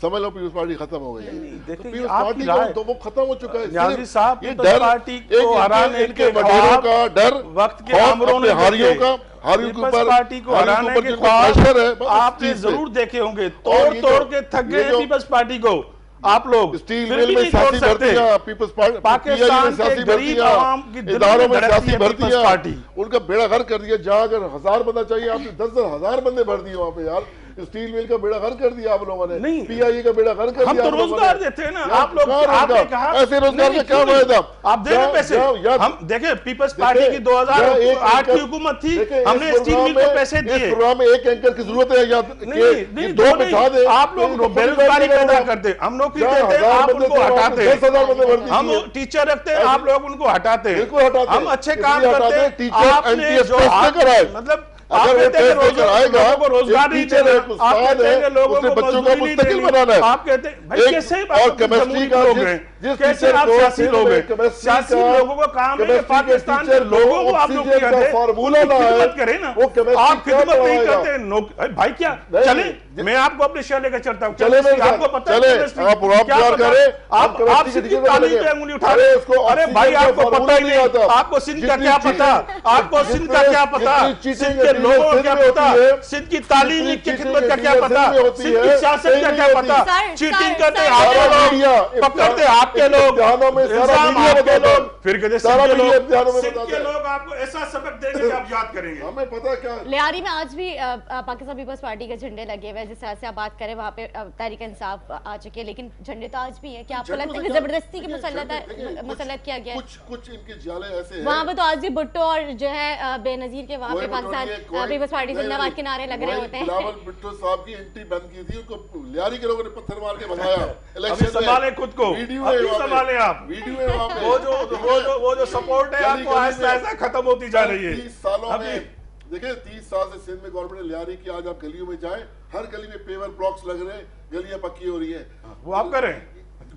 समझ लो पीपल्स पार्टी खत्म हो गई है। देखिए, तो पीपल्स आपकी पार्टी राय- तो वो खत्म हो चुका है। न्याजी सिर्फ साहब, ये पीपल्स डर, पार्टी एक को हराने इनके के वडेरों का डर, वक्त के खौफ आमरों अपने ने हारियों का, हारियों के पीपल्स ऊपर, पार्टी को हारियों के हराने ऊपर के जिनका प्रेशर है, बाद बस आपने इस चीज़ पे। जरूर देखे होंगे, और तोड़ ये तोड़ जो- के थक ये गए जो- पीपल्स पार्टी को आप लोग, स्टील फिर मिल भी में नहीं तोड़ सियासी सकते। भर्तियां, पीपल्स पार्टी, पाकिस्तान के सियासी गरीब भर्तियां, आवाम की दिलों में इदारों में धड़कती सियासी है पीपल्स भर्तियां, पार्टी। उनका बेड़ा गर्क कर दिया। जहाँ अगर 1000 बंदा चाहिए, आपने 10,000 हजार बंदे भर दिए वहाँ पे यार। स्टील मिल का बेड़ा गर्क कर दिया आप लोगों ने, नहीं। पीआईए का बेड़ा गर्क कर हम दिया तो आप लोगों ने। रोजगार देते हैं ना, यार, आप लोग, कहाँ आपने रोजगार? कहा ऐसे रोजगार नहीं, का क्या क्यों नहीं? फायदा? आप दे रहे पैसे, हम देखे पीपल्स पार्टी की 2008 की हुकूमत थी, हमने स्टील मिल को पैसे दिए। इस प्रोग्राम में एक एंकर की जरूरत है या नहीं, दो बिठा दे, आप लोग बेरोजगारी पैदा करते, हम नौकरी देते हैं, आप उनको हटाते, 10,000 बंदे भर हम दीजिए। टीचर रखते हैं, आप लोग उनको हटाते, बिल्कुल हटाते, हम अच्छे काम इसलिए करते हटाते, हैं। टीचर आपने NTS जो टेस्ट आप- कराए। मतलब अगर आप वो कहते हैं टेस्ट लेकर आएगा, लोगों को रोजगार नहीं टीचर देना, है, आप उस्ताद कहते हैं है, लोगों उसने को बच्चों का मजदूरी नहीं मुस्तकिल देनी। बनाना है। आप कहते हैं भाई एक कैसे और केमिस्ट्री का लोग हैं, जिस कैसे टीचर आप को सियासी लोग हैं, केमिस्ट्री सियासी का- लोगों को काम है कि केमिस्ट्री के पाकिस्तान के टीचर को लोगों को आप लोग ऑक्सीजन का फार्मूला ना है, खिदमत करें ना, वो केमिस्ट्री आप क्या खिदमत नहीं करवाएगा? करते भाई क्या नहीं, चले, मैं आपको अपने शहर लेकर चलता हूँ, चले मेरे साथ, आपको पता है चले, केमिस्ट्री आप क्या प्यार पता? करें, आप केमिस्ट्री सिंध के की टीचर तालीम बनेंगे। पे अंगुली उठा अरे रहे, उसको अरे ऑक्सीजन भाई का आपको फार्मूला पता ही नहीं नहीं, आता। आपको सिंध का जितनी क्या चीटिंग- पता, आपको सिंध का क्या पता, जितनी सिंध चीटिंग के लोगों को सिंध क्या में पता, होती है, सिंध की तालीम की जितनी खिदमत का क्या चीटिंग पता, सिंध में होती सिंध की है, सियासत का नहीं क्या होती। पता, सर, चीटिंग सर, करते सर, आपके सारा लोग, मीडिया, पकड़ते आपके लोग, इम्तिहानों में सारा इल्जाम मीडिया आपके बताता है। लोग, फिर कहते सारा सिंध के मीडिया इम्तिहानों लोग, में सिंध बताता के है। लोग आपको ऐसा सबक देंगे कि आप याद करेंगे। हमें पता क्या है? लियारी में आज भी पाकिस्तान पीपल्स पार्टी के झंडे लगे हुए हैं, जिस तरह से आप बात करें वहाँ पे तहरीक इंसाफ आ चुकी है, लेकिन झंडे तो आज भी है। क्या आपको लगता है कि जबरदस्ती की मुसल्लत किया गया है? कुछ इनके जाले ऐसे हैं। वहाँ पे तो आज भी भुट्टो और जो है बेनजीर के वहाँ पे पाकिस्तान पीपल्स पार्टी जिंदाबाद के नारे लग रहे होते हैं। बिलावल भुट्टो साहब की एंट्री बंद की थी, उनको लियारी के लोगों ने पत्थर मार के भगाया अभी इलेक्शन में। संभाले खुद को, वीडियो है अभी वहाँ पे। संभाले आप, वीडियो है वहाँ पे। वो जो सपोर्ट है आपको ऐसा ऐसा खत्म होती जा रही है। 30 सालों अभी- में देखिए, 30 साल से सिंध में गवर्नमेंट ने लियारी की। आज आप गलियों में जाएं, हर गली में पेवर ब्लॉक्स लग रहे हैं, गलियां पक्की हो रही है। वो आप करें,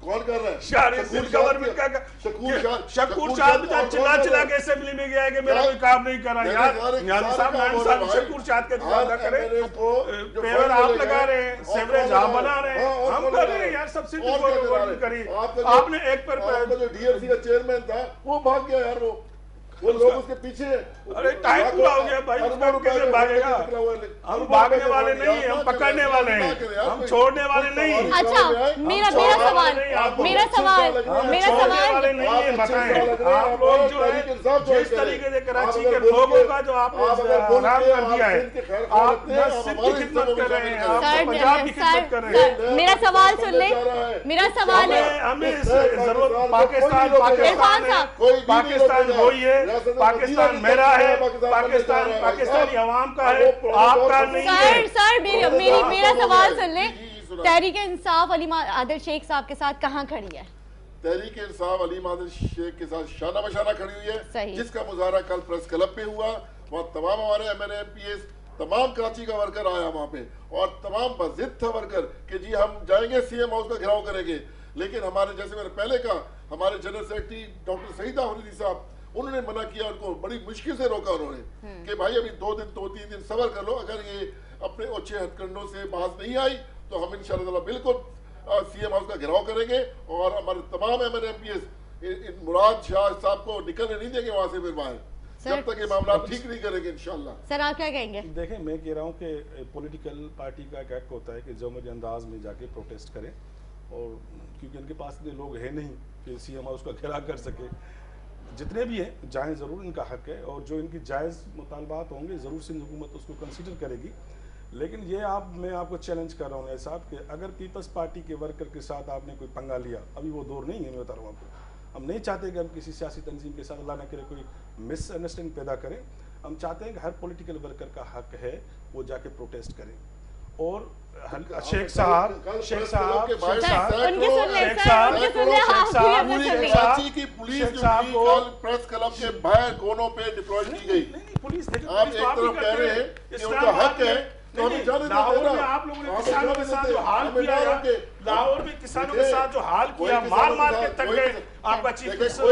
कौन कर रहा है? शहरी सिंध गवर्नमेंट का शकूर शाह चिल्ला चिल्ला के असेंबली में गया है कि मेरा कोई काम नहीं कर रहा। यार न्याजी साहब, नायब साहब शकूर शाह के दिमाग ना करें, पेवर आप लगा रहे हैं, सेवरेज आप बना रहे हैं, हम कर रहे हैं यार, सब सिंध को गवर्नमेंट करी। आपने एक पर जो डीएमसी का चेयरमैन था वो भाग गया यार, वो लोग उसके पीछे। अरे टाइम पूरा हो गया भाई, उसका कैसे भागेगा? हम भागने वाले नहीं है, हम पकड़ने वाले हैं, हम छोड़ने वाले नहीं हैं। अच्छा, मेरा सवाल नहीं है, बताएं आप लोग जो है जिस तरीके से कराची के लोगों का जो आपने हराम कर दिया है, आप न सिंध की खिदमत कर रहे हैं, आप पंजाब की खिदमत कर रहे हैं। मेरा सवाल सुन ले, मेरा सवाल है, हमें जरूरत पाकिस्तान वही है, पाकिस्तान मेरा है, पाकिस्तान पाकिस्तानी अवाम का है, आपका नहीं है। सर मेरा सवाल सुन ले, तहरीक इंसाफ अली आदिल शेख साहब के साथ कहाँ खड़ी है? तहरीक इंसाफ अली आदिल शेख के साथ शाना बशाना खड़ी हुई है, जिसका मुजाहरा कल प्रेस क्लब पे हुआ। वहाँ तमाम हमारे MNA MPs, तमाम कराची का वर्कर आया वहाँ पे, और तमाम बजिद था वर्कर कि जी हम जाएंगे CM हाउस का घेराव करेंगे। लेकिन हमारे, जैसे मैंने पहले कहा, हमारे जनरल सेक्रेटरी डॉक्टर सईदा हुरैरी साहब, उन्होंने मना किया, उनको बड़ी मुश्किल से रोका उन्होंने कि भाई अभी 2-3 दिन सबर कर लो, अगर ये अपने ओछे हथकंडों से बाज नहीं आई तो हम इंशाअल्लाह बिल्कुल CM हाउस का घेराव करेंगे और हमारे तमाम MNA MPs मुराद शाह साहब को निकलने नहीं देंगे वहां से फिर बाहर, जब तक ये मामला ठीक नहीं करेंगे इंशाल्लाह। सर आप क्या कहेंगे? देखें, मैं कह रहा हूँ कि पॉलिटिकल पार्टी का एक हक होता है कि जमहूरी अंदाज में जाके प्रोटेस्ट करें, और क्योंकि इनके पास इतने लोग हैं नहीं कि CM हाउस का घेराव कर सके। जितने भी हैं जाएँ ज़रूर, इनका हक है, और जो इनकी जायज़ मुतालबात होंगे ज़रूर सिंध हुकूमत उसको कंसीडर करेगी। लेकिन ये मैं आपको चैलेंज कर रहा हूँ ऐसा साहब कि अगर पीपल्स पार्टी के वर्कर के साथ आपने कोई पंगा लिया, अभी वो दौर नहीं है, मैं बता रहा हूँ आपको। हम नहीं चाहते कि हम किसी सियासी तंजीम के साथ अल्लाह न करे कोई मिसअंडरस्टैंडिंग पैदा करें। हम चाहते हैं कि हर पॉलिटिकल वर्कर का हक है वो जाके प्रोटेस्ट करें। और शेख साहब की पुलिस प्रेस क्लब के बाहर कोनों पे डिप्लॉय की गई। पुलिस आप एक तरफ कह रहे हैं कि उनका हक है, तो हमें जाने लाहौर में आप लोगों ने किसानों के साथ जो हाल किया, लाहौर में किसानों के साथ जो हाल किया, मार के तक गए आपका चीफ मिनिस्टर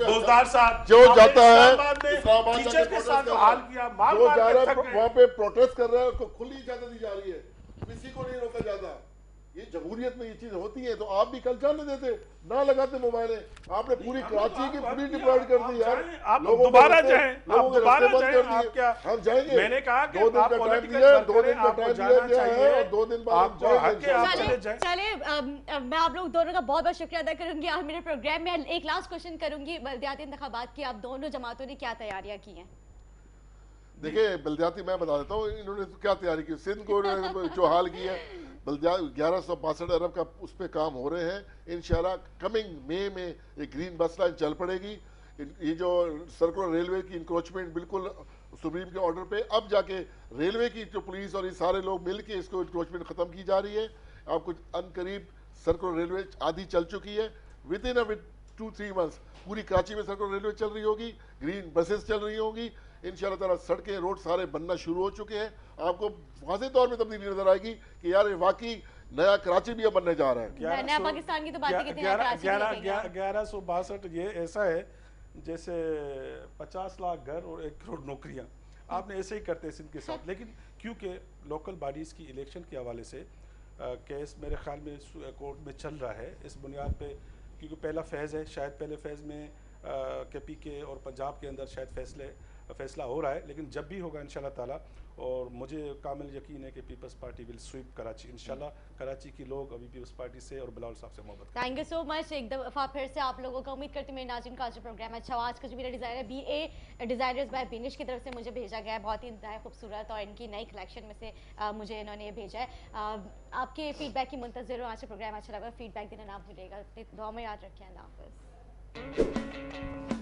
रोजगार साहब जो जाता है टीचर के साथ जो हाल किया, मार के तक गए, वहाँ पे प्रोटेस्ट कर रहा है, उसको खुली इजाजत दी जा रही है, किसी को नहीं रोका जाता। ये जमहूरियत में ये चीज होती है, तो आप भी कल जाने देते, ना लगाते मोबाइल। आपने पूरी कराची की पूरी डिप्लॉयड कर दी यार। आप दोबारा जाएं, आप दोबारा जाएं, आप क्या, हम जाएंगे। मैंने कहा कि 2 दिन का टाइम दिया है, 2 दिन का टाइम दिया गया है, और 2 दिन बाद हम जाएंगे। चलिए मैं आप लोग दोनों का बहुत बहुत शुक्रिया अदा करूंगी। और मेरे प्रोग्राम में एक लास्ट क्वेश्चन करूंगी, बल्दियाती इंतखाबात की आप दोनों जमातों ने क्या तैयारियां की हैं? देखिए, बल्दियाती मैं बता देता हूँ इन्होंने क्या तैयारी की। सिंध को जो हाल की है, 1162 अरब का उस पर काम हो रहे हैं। इंशाल्लाह कमिंग मई में ये ग्रीन बस लाइन चल पड़ेगी। ये जो सर्कुलर रेलवे की इंक्रोचमेंट बिल्कुल सुप्रीम के ऑर्डर पे, अब जाके रेलवे की जो पुलिस और ये सारे लोग मिल के इसको इंक्रोचमेंट ख़त्म की जा रही है। आपको अनकरीब सर्कुलर रेलवे आधी चल चुकी है। विद इन 2-3 मंथ्स पूरी कराची में सर्कुलर रेलवे चल रही होगी, ग्रीन बसेस चल रही होंगी। इंशाल्लाह ताला सड़कें रोड सारे बनना शुरू हो चुके हैं। आपको वाज़ेह तौर में तब्दीली नजर आएगी कि यार ये वाकई नया कराची भी अब बनने जा रहा है। नया पाकिस्तान की तो बात ही 1162 ये ऐसा है जैसे 50 लाख घर और 1 करोड़ नौकरियां। आपने ऐसे ही करते हैं सिंध के साथ। लेकिन क्योंकि लोकल बॉडीज़ की इलेक्शन के हवाले से केस मेरे ख्याल में कोर्ट में चल रहा है, इस बुनियाद पे, क्योंकि पहला फेज़ है, शायद पहले फेज़ में KPK और पंजाब के अंदर शायद फैसला हो रहा है। लेकिन जब भी होगा इंशाल्लाह ताला, और मुझे कामिल यकीन है कि people's party will sweep Karachi इंशाल्लाह। कराची के लोग अभी पीपल्स पार्टी से और बिलावल साहब से मोहब्बत करते हैं। थैंक यू सो मच एक दफ़ा फिर से आप लोगों का। उम्मीद करती हूँ मेरे नाज़रीन का आज प्रोग्राम अच्छा। आज का जो मेरा डिज़ाइन है BA डिज़ाइनर्स बाय बिनिश की तरफ से मुझे भेजा गया है, बहुत ही इंतहाई खूबसूरत, और इनकी नई कलेक्शन में से मुझे इन्होंने ये भेजा है। आपके फीडबैक की मुंतज़िर हूँ। आज का प्रोग्राम अच्छा लगा, फीडबैक देना ना भूलिएगा। अपनी दुआ में याद रखें। अल्लाह हाफ़िज़।